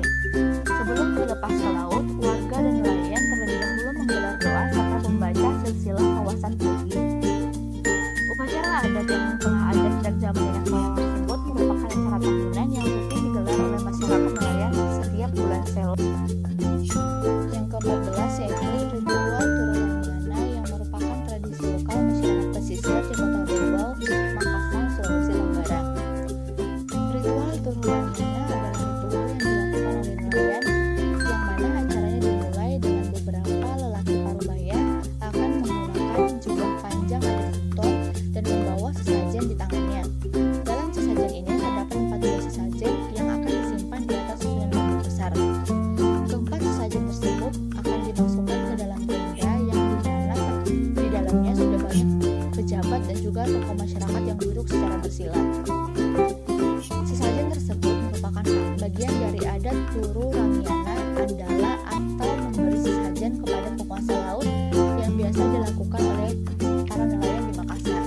Sebelum dilepas ke laut, warga dan nelayan terlebih dahulu menggelar doa serta membaca silsilah kawasan perigi. Upacara adat yang telah ada sejak zaman nenek moyang tersebut merupakan acara tahunan yang rutin digelar oleh masyarakat nelayan setiap bulan Selo. Yang ke-14 yaitu ritual Turunangyana yang merupakan tradisi lokal masyarakat pesisir di Kota Bawau, Makassar, Sulawesi Tenggara. Ritual Turunangyana adalah ritual yang dilakukan oleh nelayan yang mana acaranya dimulai dengan beberapa lelaki parubaya akan menggunakan jubah panjang ada buntut dan membawa sesajen di tangannya. Dalam sesajen ini terdapat 14 sesajen yang akan disimpan di atas susunan bambu besar. Keempat sesajen tersebut akan dimasukkan ke dalam tenda yang dimana di dalamnya sudah banyak pejabat dan juga tokoh masyarakat yang duduk secara bersila. Sesajen tersebut merupakan bagian dari adat Turunangyana Andala atau memberi sesajen kepada penguasa laut yang biasa dilakukan oleh para nelayan di Makassar.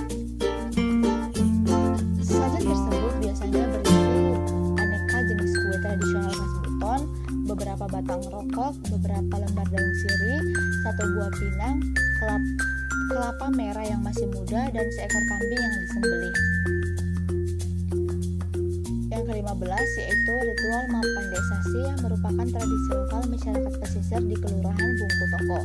Sesajen tersebut biasanya berisi aneka jenis kue tradisional khas Buton, beberapa batang rokok, beberapa lembar daun sirih, 1 buah pinang, kelapa merah yang masih muda, dan seekor kambing yang disembelih. Yang ke-15 yaitu ritual Mapandesasi yang merupakan tradisi lokal masyarakat pesisir di Kelurahan Bungku Toko.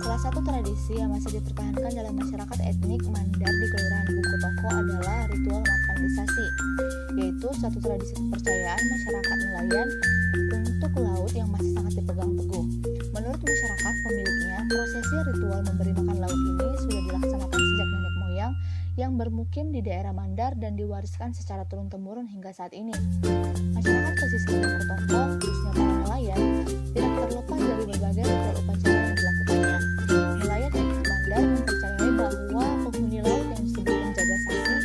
Salah satu tradisi yang masih dipertahankan dalam masyarakat etnik Mandar di Kelurahan Bungku Toko adalah ritual Mapandesasi, yaitu suatu tradisi kepercayaan masyarakat nelayan untuk laut yang masih sangat dipegang teguh. Menurut masyarakat pemiliknya, prosesi ritual memberi makan laut ini sudah dilaksanakan sejak nenek moyang yang bermukim di daerah Mandar dan diwariskan secara turun-temurun hingga saat ini. Masyarakat pesisir Bungku Toko, khususnya para nelayan, tidak terlepas dari berbagai ritual upacara yang dilakukannya. Nelayan etnik Mandar mempercayai bahwa penghuni laut yang disebut penjaga sasi,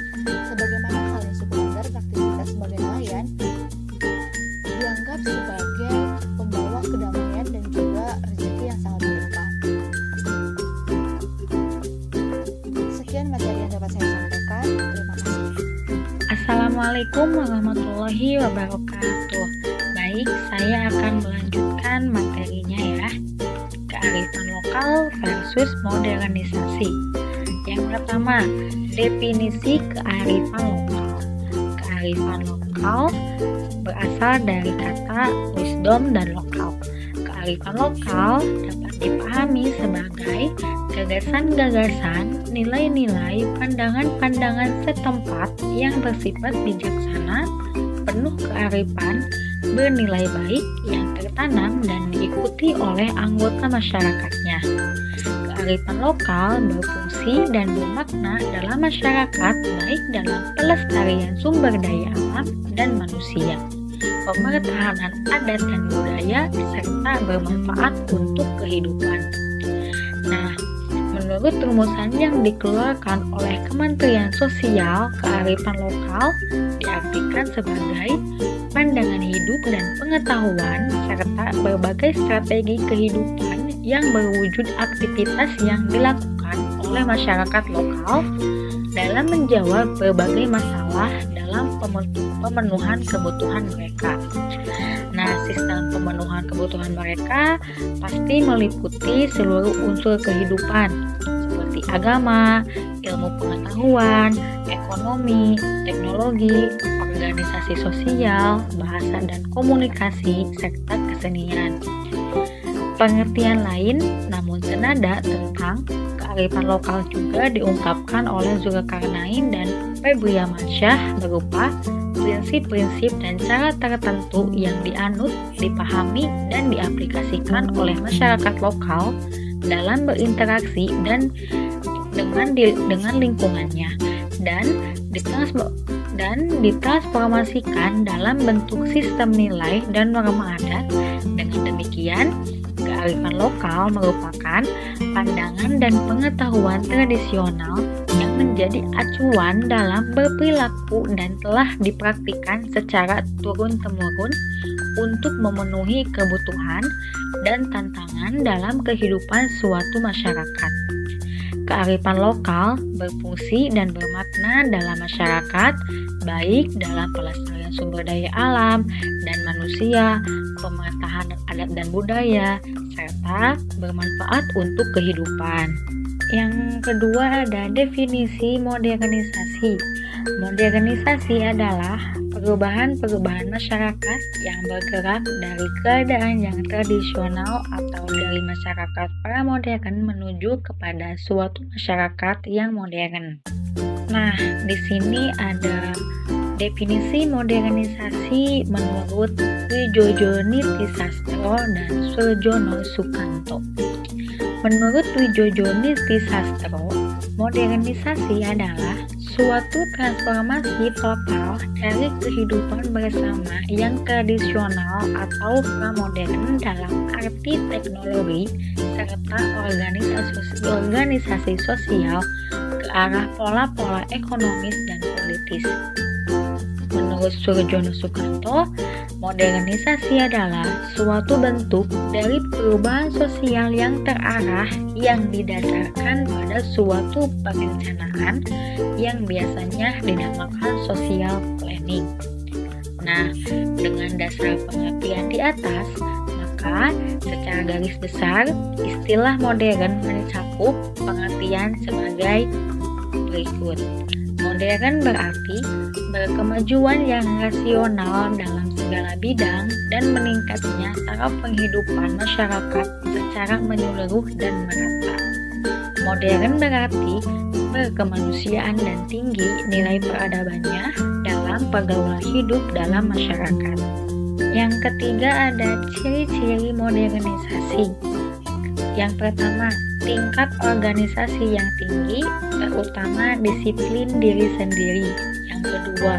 sebagaimana halnya suku Mandar beraktivitas sebagai nelayan, dianggap sebagai pembawa kedamaian dan juga rezeki yang sangat berlimpah. Sekian materi yang dapat saya sampaikan. Terima kasih. Assalamualaikum warahmatullahi wabarakatuh. Baik, saya akan melanjutkan materinya ya. Kearifan lokal versus modernisasi. Yang pertama, definisi kearifan lokal. Kearifan lokal berasal dari kata wisdom dan lokal. Kearifan lokal dapat dipahami sebagai gagasan-gagasan, nilai-nilai, pandangan-pandangan setempat yang bersifat bijaksana, penuh kearifan, bernilai baik yang tertanam dan diikuti oleh anggota masyarakatnya. Kearifan lokal berfungsi dan bermakna dalam masyarakat baik dalam pelestarian sumber daya alam dan manusia, pemertahanan adat dan budaya, serta bermanfaat untuk kehidupan. Nah, menurut rumusan yang dikeluarkan oleh Kementerian Sosial, kearifan lokal diartikan sebagai pandangan hidup dan pengetahuan serta berbagai strategi kehidupan yang berwujud aktivitas yang dilakukan oleh masyarakat lokal dalam menjawab berbagai masalah dalam pemenuhan kebutuhan mereka. Nah, sistem pemenuhan kebutuhan mereka pasti meliputi seluruh unsur kehidupan seperti agama, ilmu pengetahuan, ekonomi, teknologi, organisasi sosial, bahasa dan komunikasi, serta kesenian. Pengertian lain namun senada tentang kearifan lokal juga diungkapkan oleh Zulkarnain dan Febriamansyah berupa prinsip-prinsip dan cara tertentu yang dianut, dipahami, dan diaplikasikan oleh masyarakat lokal dalam berinteraksi dan dengan lingkungannya dan dan ditransformasikan dalam bentuk sistem nilai dan norma adat. Dengan demikian, kearifan lokal merupakan pandangan dan pengetahuan tradisional yang menjadi acuan dalam berperilaku dan telah dipraktikkan secara turun-temurun untuk memenuhi kebutuhan dan tantangan dalam kehidupan suatu masyarakat. Kearifan lokal berfungsi dan bermakna dalam masyarakat, baik dalam pelestarian sumber daya alam dan manusia, pemerintahan adat dan budaya, serta bermanfaat untuk kehidupan. Yang kedua ada definisi modernisasi. Modernisasi adalah perubahan-perubahan masyarakat yang bergerak dari keadaan yang tradisional atau dari masyarakat pramodern menuju kepada suatu masyarakat yang modern. Nah, di sini ada definisi modernisasi menurut Wijojo Nitisastro dan Surjono Sukanto. Menurut Wijojo Nitisastro, modernisasi adalah suatu transformasi total dari kehidupan bersama yang tradisional atau pramodern dalam arti teknologi serta organisasi sosial ke arah pola-pola ekonomis dan politis. Menurut Surjono Sukanto, modernisasi adalah suatu bentuk dari perubahan sosial yang terarah yang didasarkan pada suatu perencanaan yang biasanya dinamakan social planning. Nah, dengan dasar pengertian di atas, maka secara garis besar istilah modern mencakup pengertian sebagai berikut. Modern berarti berkemajuan yang rasional dalam segala bidang dan meningkatnya taraf penghidupan masyarakat secara menyeluruh dan merata. Modern berarti berkemanusiaan dan tinggi nilai peradabannya dalam pergaulan hidup dalam masyarakat. Yang ketiga ada ciri-ciri modernisasi. Yang pertama, tingkat organisasi yang tinggi, terutama disiplin diri sendiri. Yang kedua,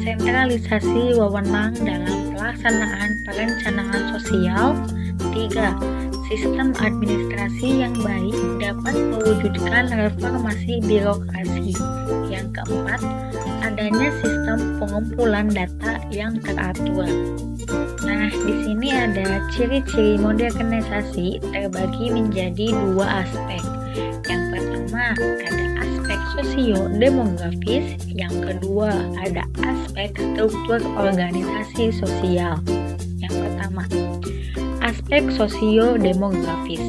sentralisasi wewenang dalam pelaksanaan perencanaan sosial. 3. Sistem administrasi yang baik dapat mewujudkan reformasi birokrasi. Yang keempat, adanya sistem pengumpulan data yang teratur. Nah, di sini ada ciri-ciri modernisasi terbagi menjadi dua aspek. Yang pertama ada aspek sosio-demografis, yang kedua ada aspek struktur organisasi sosial. Yang pertama, aspek sosio-demografis.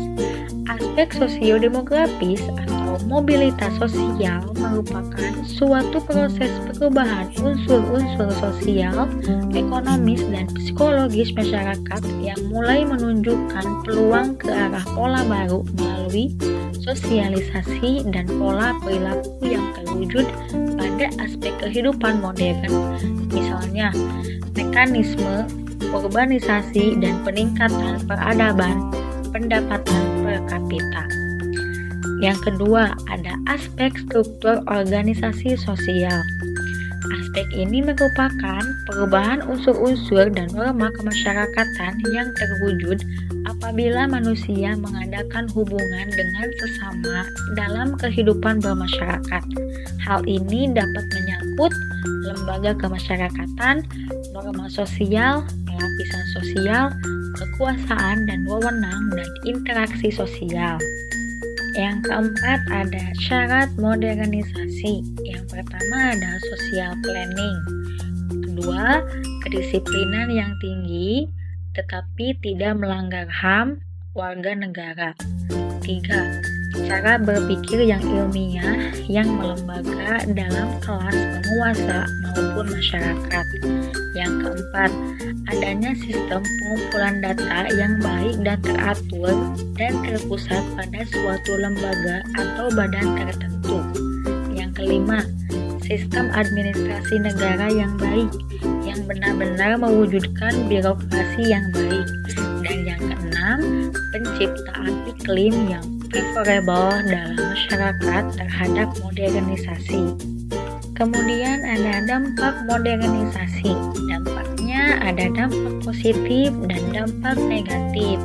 Aspek sosio-demografis atau mobilitas sosial merupakan suatu proses perubahan unsur-unsur sosial, ekonomis, dan psikologis masyarakat yang mulai menunjukkan peluang ke arah pola baru melalui sosialisasi dan pola perilaku yang terwujud pada aspek kehidupan modern, misalnya mekanisme urbanisasi dan peningkatan peradaban pendapatan per kapita. Yang kedua, ada aspek struktur organisasi sosial. Aspek ini merupakan perubahan unsur-unsur dan norma kemasyarakatan yang terwujud apabila manusia mengadakan hubungan dengan sesama dalam kehidupan bermasyarakat. Hal ini dapat menyangkut lembaga kemasyarakatan, norma sosial, lapisan sosial, kekuasaan dan wewenang, dan interaksi sosial. Yang keempat ada syarat modernisasi. Yang pertama ada social planning. Kedua, kedisiplinan yang tinggi tetapi tidak melanggar HAM warga negara. 3. Cara berpikir yang ilmiah yang melembaga dalam kelas penguasa maupun masyarakat. Yang keempat, adanya sistem pengumpulan data yang baik dan teratur dan terpusat pada suatu lembaga atau badan tertentu. Yang kelima, sistem administrasi negara yang baik yang benar-benar mewujudkan birokrasi yang baik. Dan yang keenam, penciptaan iklim yang unfavorable dalam masyarakat terhadap modernisasi. Kemudian ada dampak modernisasi. Dampaknya ada dampak positif dan dampak negatif.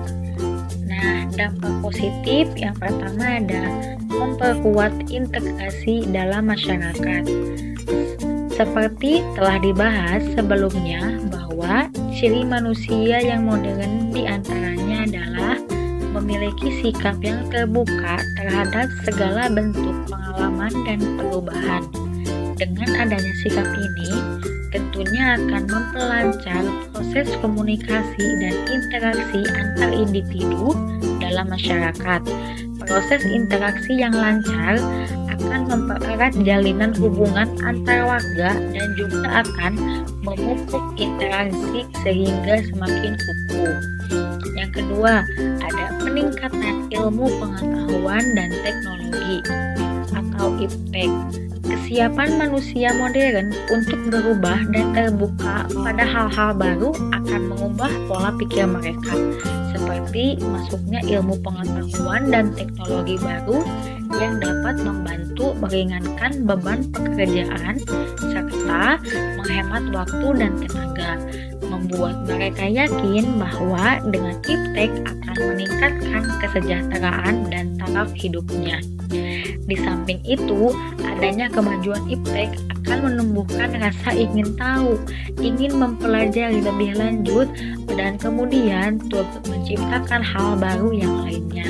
Nah, dampak positif yang pertama ada memperkuat integrasi dalam masyarakat. Seperti telah dibahas sebelumnya bahwa ciri manusia yang modern diantaranya adalah memiliki sikap yang terbuka terhadap segala bentuk pengalaman dan perubahan. Dengan adanya sikap ini, tentunya akan memperlancar proses komunikasi dan interaksi antar individu dalam masyarakat. Proses interaksi yang lancar akan mempererat jalinan hubungan antar warga dan juga akan memupuk interaksi sehingga semakin kukuh. Yang kedua, ada peningkatan ilmu pengetahuan dan teknologi atau IPTEK. Kesiapan manusia modern untuk berubah dan terbuka pada hal-hal baru akan mengubah pola pikir mereka, seperti masuknya ilmu pengetahuan dan teknologi baru yang dapat membantu meringankan beban pekerjaan serta menghemat waktu dan tenaga, membuat mereka yakin bahwa dengan IPTEK akan meningkatkan kesejahteraan dan taraf hidupnya. Di samping itu, adanya kemajuan IPTEK akan menumbuhkan rasa ingin tahu, ingin mempelajari lebih lanjut, dan kemudian turut menciptakan hal baru yang lainnya.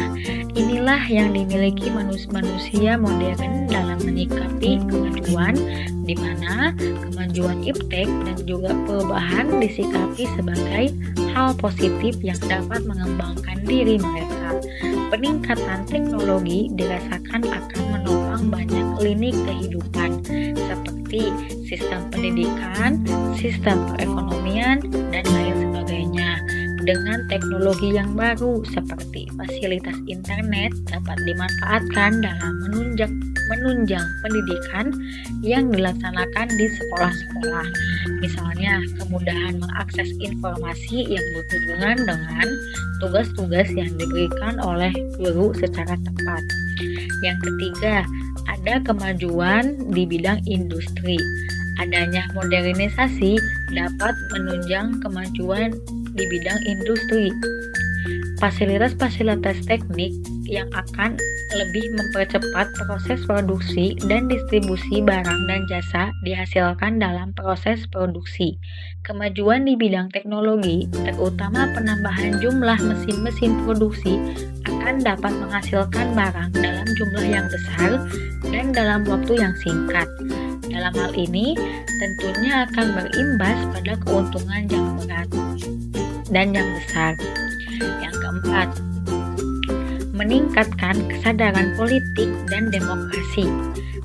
Inilah yang dimiliki manusia modern dalam menyikapi kemajuan, di mana kemajuan IPTEK dan juga perubahan disikapi sebagai hal positif yang dapat mengembangkan diri mereka. Peningkatan teknologi dirasakan akan menopang banyak lini kehidupan seperti sistem pendidikan, sistem perekonomian, dan lain sebagainya. Dengan teknologi yang baru seperti fasilitas internet dapat dimanfaatkan dalam menunjang pendidikan yang dilaksanakan di sekolah-sekolah. Misalnya, kemudahan mengakses informasi yang berhubungan dengan tugas-tugas yang diberikan oleh guru secara tepat. Yang ketiga, ada kemajuan di bidang industri. Adanya modernisasi dapat menunjang kemajuan di bidang industri. Fasilitas-fasilitas teknik yang akan lebih mempercepat proses produksi dan distribusi barang dan jasa dihasilkan dalam proses produksi. Kemajuan di bidang teknologi, terutama penambahan jumlah mesin-mesin produksi, akan dapat menghasilkan barang dalam jumlah yang besar dan dalam waktu yang singkat. Dalam hal ini, tentunya akan berimbas pada keuntungan yang berat dan yang besar. Yang keempat, meningkatkan kesadaran politik dan demokrasi.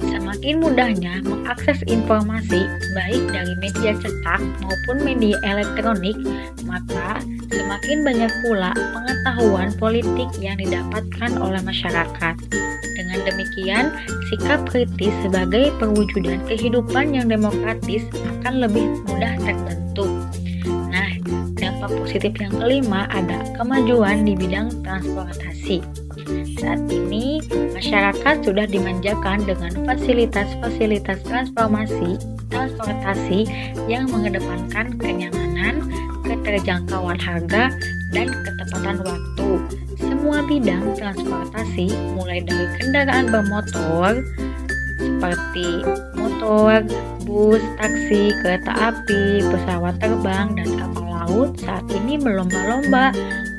Semakin mudahnya mengakses informasi baik dari media cetak maupun media elektronik, maka semakin banyak pula pengetahuan politik yang didapatkan oleh masyarakat. Dengan demikian, sikap kritis sebagai perwujudan kehidupan yang demokratis akan lebih mudah terbentuk. Nah, dampak positif yang kelima ada kemajuan di bidang transportasi. Saat ini, masyarakat sudah dimanjakan dengan fasilitas-fasilitas transportasi yang mengedepankan kenyamanan, keterjangkauan harga, dan ketepatan waktu. Semua bidang transportasi, mulai dari kendaraan bermotor seperti motor, bus, taksi, kereta api, pesawat terbang, dan kapal laut, saat ini berlomba-lomba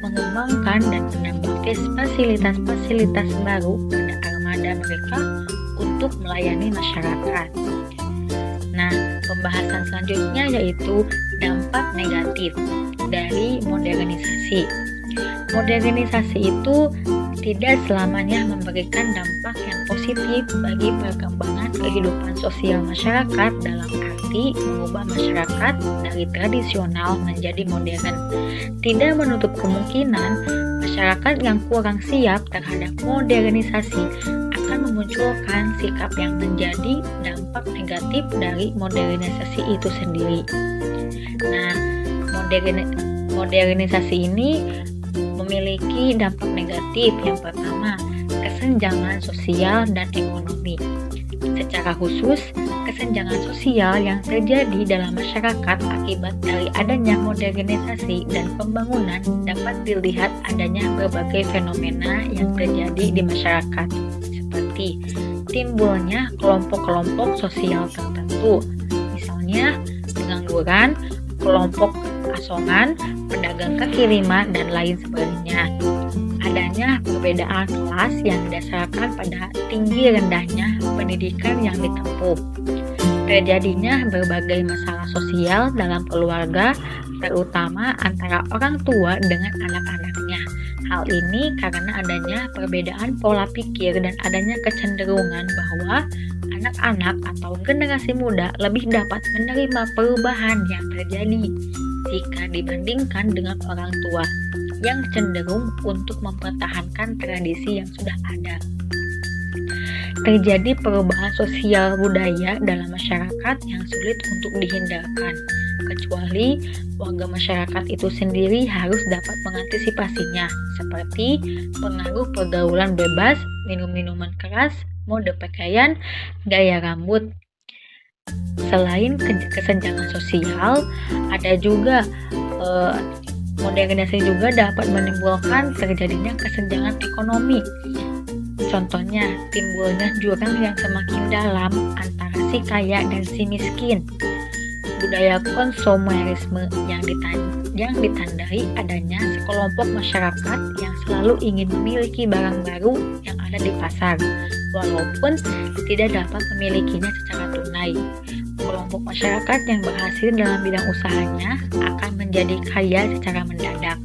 mengembangkan dan menambah fasilitas-fasilitas baru pada armada mereka untuk melayani masyarakat. Nah, pembahasan selanjutnya yaitu dampak negatif dari modernisasi. Modernisasi itu tidak selamanya memberikan dampak yang positif bagi perkembangan kehidupan sosial masyarakat dalam arti mengubah masyarakat dari tradisional menjadi modern. Tidak menutup kemungkinan masyarakat yang kurang siap terhadap modernisasi akan memunculkan sikap yang menjadi dampak negatif dari modernisasi itu sendiri. Nah, modernisasi ini memiliki dampak negatif. Yang pertama, kesenjangan sosial dan ekonomi. Secara khusus, kesenjangan sosial yang terjadi dalam masyarakat akibat dari adanya modernisasi dan pembangunan dapat dilihat adanya berbagai fenomena yang terjadi di masyarakat, seperti timbulnya kelompok-kelompok sosial tertentu, misalnya pengangguran, kelompok asongan, pedagang kaki lima, dan lain sebagainya. Adanya perbedaan kelas yang didasarkan pada tinggi rendahnya pendidikan yang ditempuh. Terjadinya berbagai masalah sosial dalam keluarga, terutama antara orang tua dengan anak-anaknya. Hal ini karena adanya perbedaan pola pikir dan adanya kecenderungan bahwa anak-anak atau generasi muda lebih dapat menerima perubahan yang terjadi jika dibandingkan dengan orang tua yang cenderung untuk mempertahankan tradisi yang sudah ada. Terjadi perubahan sosial budaya dalam masyarakat yang sulit untuk dihindarkan, kecuali warga masyarakat itu sendiri harus dapat mengantisipasinya, seperti pengaruh pergaulan bebas, minum-minuman keras, mode pakaian, gaya rambut. Selain kesenjangan sosial, ada juga modernisasi juga dapat menimbulkan terjadinya kesenjangan ekonomi. Contohnya, timbulnya jurang yang semakin dalam antara si kaya dan si miskin. Budaya konsumerisme yang ditandai adanya sekelompok masyarakat yang selalu ingin memiliki barang baru yang ada di pasar, walaupun tidak dapat memilikinya secara tunai. Kelompok masyarakat yang berhasil dalam bidang usahanya akan menjadi kaya secara mendadak.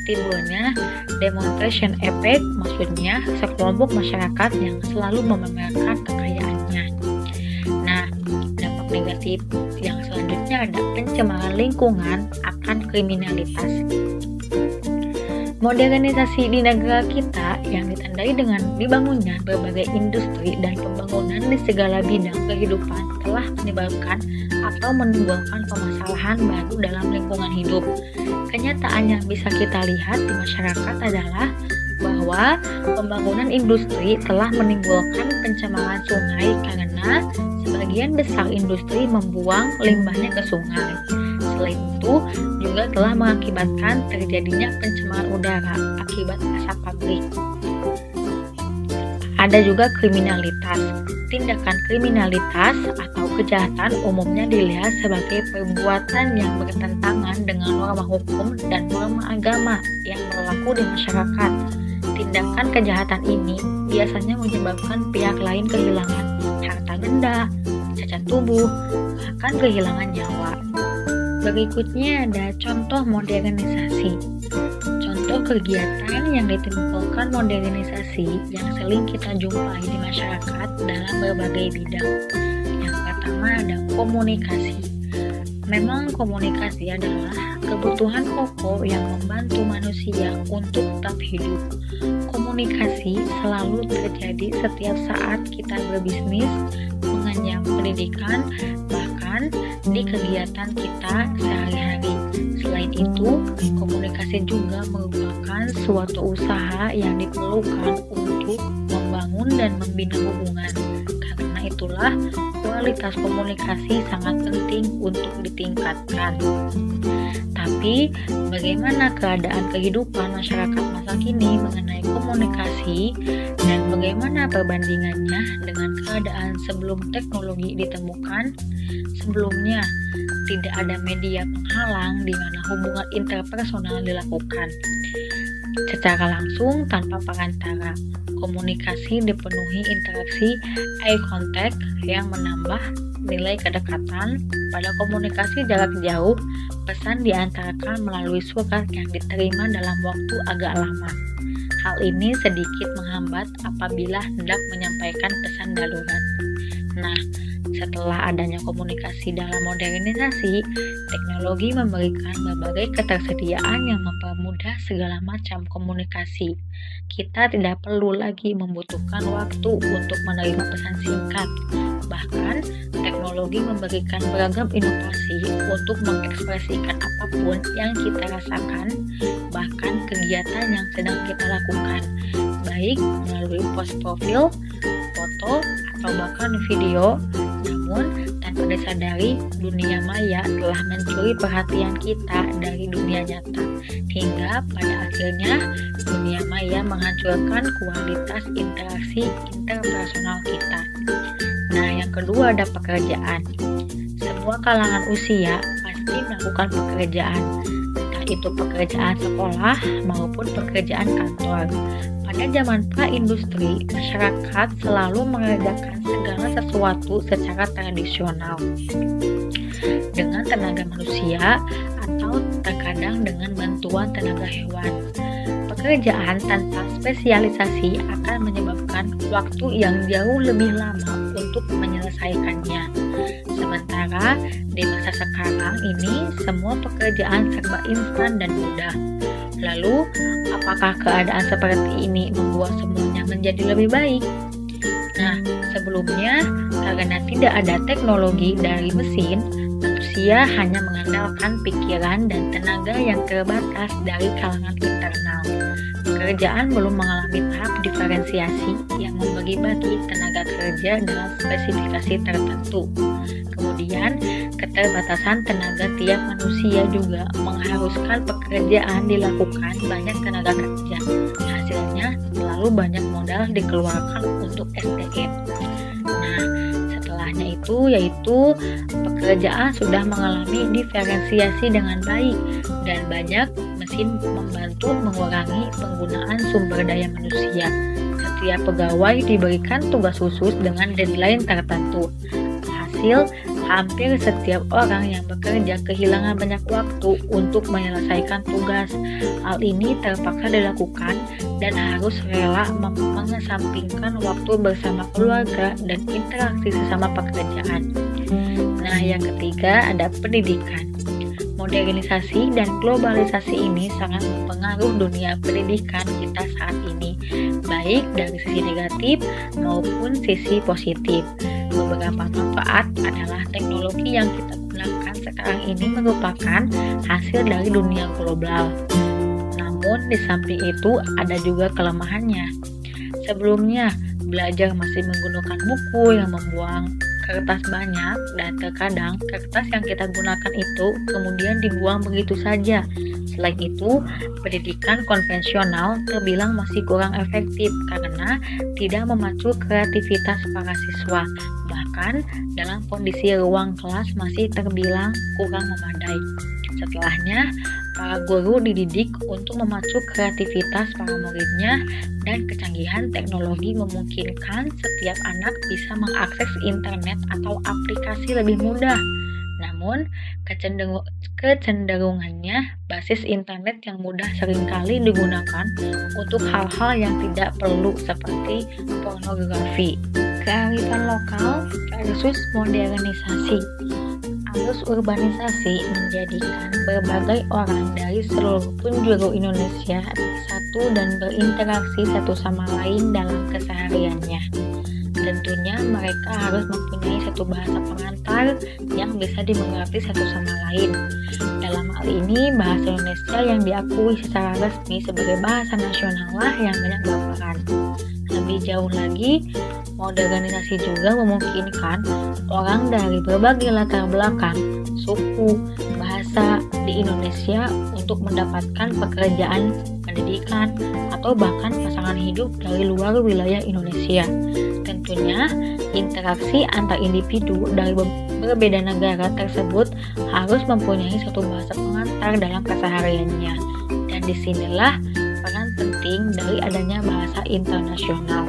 Timbulnya demonstration effect, maksudnya sekelompok masyarakat yang selalu memamerkan kekayaannya. Nah, dampak negatif yang selanjutnya ada pencemaran lingkungan akan kriminalitas. Modernisasi di negara kita yang ditandai dengan dibangunnya berbagai industri dan pembangunan di segala bidang kehidupan telah menyebabkan atau menimbulkan permasalahan baru dalam lingkungan hidup. Kenyataan yang bisa kita lihat di masyarakat adalah bahwa pembangunan industri telah menimbulkan pencemaran sungai karena sebagian besar industri membuang limbahnya ke sungai. Selain itu, juga telah mengakibatkan terjadinya pencemaran udara akibat asap pabrik. Ada juga kriminalitas. Tindakan kriminalitas atau kejahatan umumnya dilihat sebagai perbuatan yang bertentangan dengan norma hukum dan norma agama yang berlaku di masyarakat. Tindakan kejahatan ini biasanya menyebabkan pihak lain kehilangan harta benda, cacat tubuh, bahkan kehilangan nyawa. Berikutnya ada contoh modernisasi. Contoh kegiatan yang ditimbulkan modernisasi yang sering kita jumpai di masyarakat dalam berbagai bidang. Yang pertama ada komunikasi. Memang komunikasi adalah kebutuhan pokok yang membantu manusia untuk tetap hidup. Komunikasi selalu terjadi setiap saat kita berbisnis, mengenyam pendidikan, bahkan di kegiatan kita sehari-hari. Selain itu, komunikasi juga merupakan suatu usaha yang diperlukan untuk membangun dan membina hubungan. Karena itulah, kualitas komunikasi sangat penting untuk ditingkatkan. Tapi, bagaimana keadaan kehidupan masyarakat masa kini mengenai komunikasi dan bagaimana perbandingannya dengan keadaan sebelum teknologi ditemukan? Sebelumnya, tidak ada media penghalang di mana hubungan interpersonal dilakukan secara langsung tanpa perantara. Komunikasi dipenuhi interaksi eye contact yang menambah nilai kedekatan. Pada komunikasi jarak jauh, pesan diantarkan melalui surat yang diterima dalam waktu agak lama. Hal ini sedikit menghambat apabila hendak menyampaikan pesan darurat. Nah, setelah adanya komunikasi dalam modernisasi, teknologi memberikan berbagai ketersediaan yang mempermudah segala macam komunikasi. Kita tidak perlu lagi membutuhkan waktu untuk menerima pesan singkat. Bahkan, teknologi memberikan beragam inovasi untuk mengekspresikan apapun yang kita rasakan, bahkan kegiatan yang sedang kita lakukan, baik melalui post profil, foto, atau bahkan video. Namun, tanpa disadari, dunia maya telah mencuri perhatian kita dari dunia nyata, hingga pada akhirnya dunia maya menghancurkan kualitas interaksi interpersonal kita. Nah, yang kedua ada pekerjaan. Semua kalangan usia pasti melakukan pekerjaan, entah itu pekerjaan sekolah maupun pekerjaan kantor. Pada zaman pra-industri, masyarakat selalu mengerjakan segala sesuatu secara tradisional dengan tenaga manusia atau terkadang dengan bantuan tenaga hewan. Pekerjaan tanpa spesialisasi akan menyebabkan waktu yang jauh lebih lama untuk menyelesaikannya. Sementara di masa sekarang ini semua pekerjaan serba instan dan mudah. Lalu, apakah keadaan seperti ini membuat semuanya menjadi lebih baik? Nah, sebelumnya, karena tidak ada teknologi dari mesin, manusia hanya mengandalkan pikiran dan tenaga yang terbatas dari kalangan internal. Pekerjaan belum mengalami tahap diferensiasi yang membagi-bagi tenaga kerja dalam spesifikasi tertentu. Kemudian, keterbatasan tenaga tiap manusia juga mengharuskan pekerjaan dilakukan banyak tenaga kerja. Hasilnya, selalu banyak modal dikeluarkan untuk SDM. Nah, setelahnya itu yaitu pekerjaan sudah mengalami diferensiasi dengan baik dan banyak mesin membantu mengurangi penggunaan sumber daya manusia. Setiap pegawai diberikan tugas khusus dengan deadline tertentu. Hasil, hampir setiap orang yang bekerja kehilangan banyak waktu untuk menyelesaikan tugas. Hal ini terpaksa dilakukan dan harus rela mengesampingkan waktu bersama keluarga dan interaksi sesama pekerjaan. Nah, yang ketiga ada pendidikan. Modernisasi dan globalisasi ini sangat mempengaruhi dunia pendidikan kita saat ini, baik dari sisi negatif maupun sisi positif. Beberapa manfaat adalah teknologi yang kita gunakan sekarang ini merupakan hasil dari dunia global. Namun di samping itu ada juga kelemahannya. Sebelumnya, belajar masih menggunakan buku yang membuang kertas banyak dan terkadang kertas yang kita gunakan itu kemudian dibuang begitu saja. Selain itu, pendidikan konvensional terbilang masih kurang efektif karena tidak memacu kreativitas para siswa. Bahkan dalam kondisi ruang kelas masih terbilang kurang memadai. Setelahnya, para guru dididik untuk memacu kreativitas para muridnya dan kecanggihan teknologi memungkinkan setiap anak bisa mengakses internet atau aplikasi lebih mudah. Namun, kecenderungannya basis internet yang mudah seringkali digunakan untuk hal-hal yang tidak perlu seperti pornografi. Kearifan lokal versus modernisasi. Arus urbanisasi menjadikan berbagai orang dari seluruh penjuru Indonesia bersatu dan berinteraksi satu sama lain dalam kesehariannya. Tentunya mereka harus mempunyai satu bahasa pengantar yang bisa dimengerti satu sama lain. Dalam hal ini, bahasa Indonesia yang diakui secara resmi sebagai bahasa nasional lah yang banyak berperan. Lebih jauh lagi, modernisasi juga memungkinkan orang dari berbagai latar belakang, suku, bahasa di Indonesia untuk mendapatkan pekerjaan, pendidikan, atau bahkan pasangan hidup dari luar wilayah Indonesia. Tentunya, interaksi antar individu dari berbeda negara tersebut harus mempunyai satu bahasa pengantar dalam kesehariannya. Dan disinilah peran penting dari adanya bahasa internasional.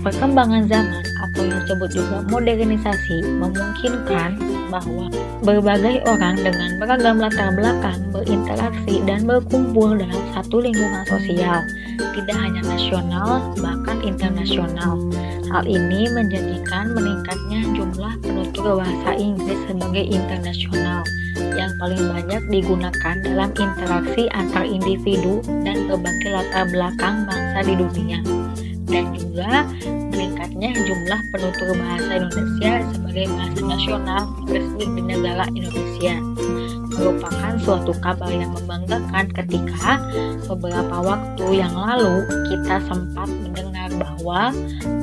Perkembangan zaman atau yang disebut juga modernisasi memungkinkan bahwa berbagai orang dengan beragam latar belakang berinteraksi dan berkumpul dalam satu lingkungan sosial, tidak hanya nasional bahkan internasional. Hal ini menjadikan meningkatnya jumlah penutur bahasa Inggris sebagai internasional yang paling banyak digunakan dalam interaksi antar individu dan berbagai latar belakang bangsa di dunia. Dan juga meningkat meningkatnya jumlah penutur bahasa Indonesia sebagai bahasa nasional resmi di negara Indonesia merupakan suatu kabar yang membanggakan ketika beberapa waktu yang lalu kita sempat mendengar bahwa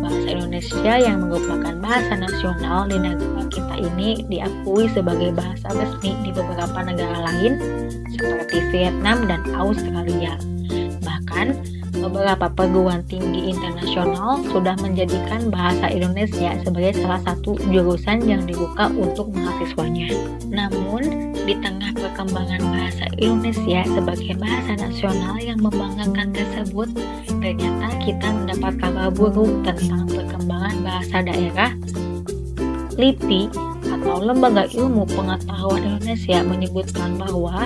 bahasa Indonesia yang merupakan bahasa nasional di negara kita ini diakui sebagai bahasa resmi di beberapa negara lain seperti Vietnam dan Australia. Bahkan beberapa perguruan tinggi internasional sudah menjadikan bahasa Indonesia sebagai salah satu jurusan yang dibuka untuk mahasiswanya. Namun, di tengah perkembangan bahasa Indonesia sebagai bahasa nasional yang membanggakan tersebut, ternyata kita mendapat kabar buruk tentang perkembangan bahasa daerah. LIPI atau Lembaga Ilmu Pengetahuan Indonesia menyebutkan bahwa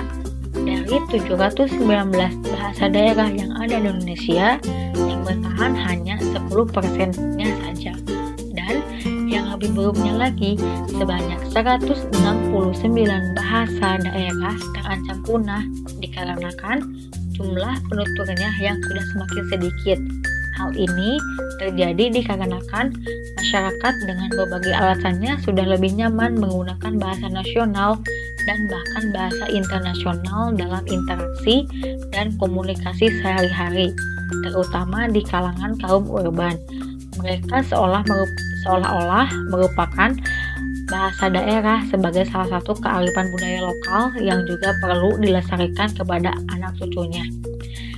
dari 719 bahasa daerah yang ada di Indonesia, yang bertahan hanya 10%-nya saja. Dan yang lebih buruknya lagi, sebanyak 169 bahasa daerah terancam punah dikarenakan jumlah penuturnya yang sudah semakin sedikit. Hal ini terjadi dikarenakan masyarakat dengan berbagai alasannya sudah lebih nyaman menggunakan bahasa nasional dan bahkan bahasa internasional dalam interaksi dan komunikasi sehari-hari, terutama di kalangan kaum urban. Mereka seolah-olah merupakan bahasa daerah sebagai salah satu kearifan budaya lokal yang juga perlu dilestarikan kepada anak cucunya.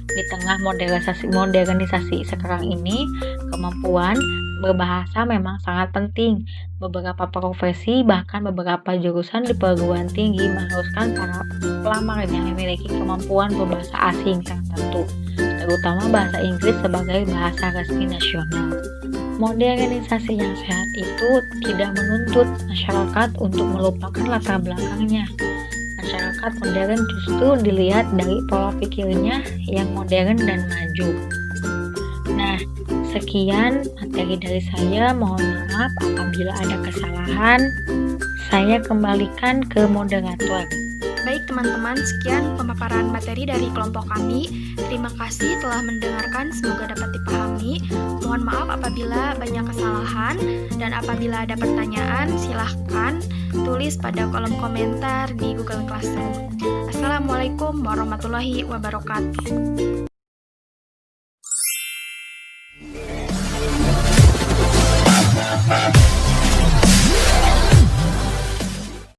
Di tengah modernisasi sekarang ini, kemampuan berbahasa memang sangat penting. Beberapa profesi, bahkan beberapa jurusan di perguruan tinggi mengharuskan para pelamarnya memiliki kemampuan berbahasa asing tertentu, terutama bahasa Inggris sebagai bahasa resmi nasional. Modernisasi yang sehat itu tidak menuntut masyarakat untuk melupakan latar belakangnya. Masyarakat modern justru dilihat dari pola pikirnya yang modern dan maju. Nah, sekian materi dari saya. Mohon maaf apabila ada kesalahan. Saya kembalikan ke moderator. Baik teman-teman, sekian pemaparan materi dari kelompok kami. Terima kasih telah mendengarkan, semoga dapat dipahami. Mohon maaf apabila banyak kesalahan, dan apabila ada pertanyaan silahkan tulis pada kolom komentar di Google Classroom. Assalamualaikum warahmatullahi wabarakatuh.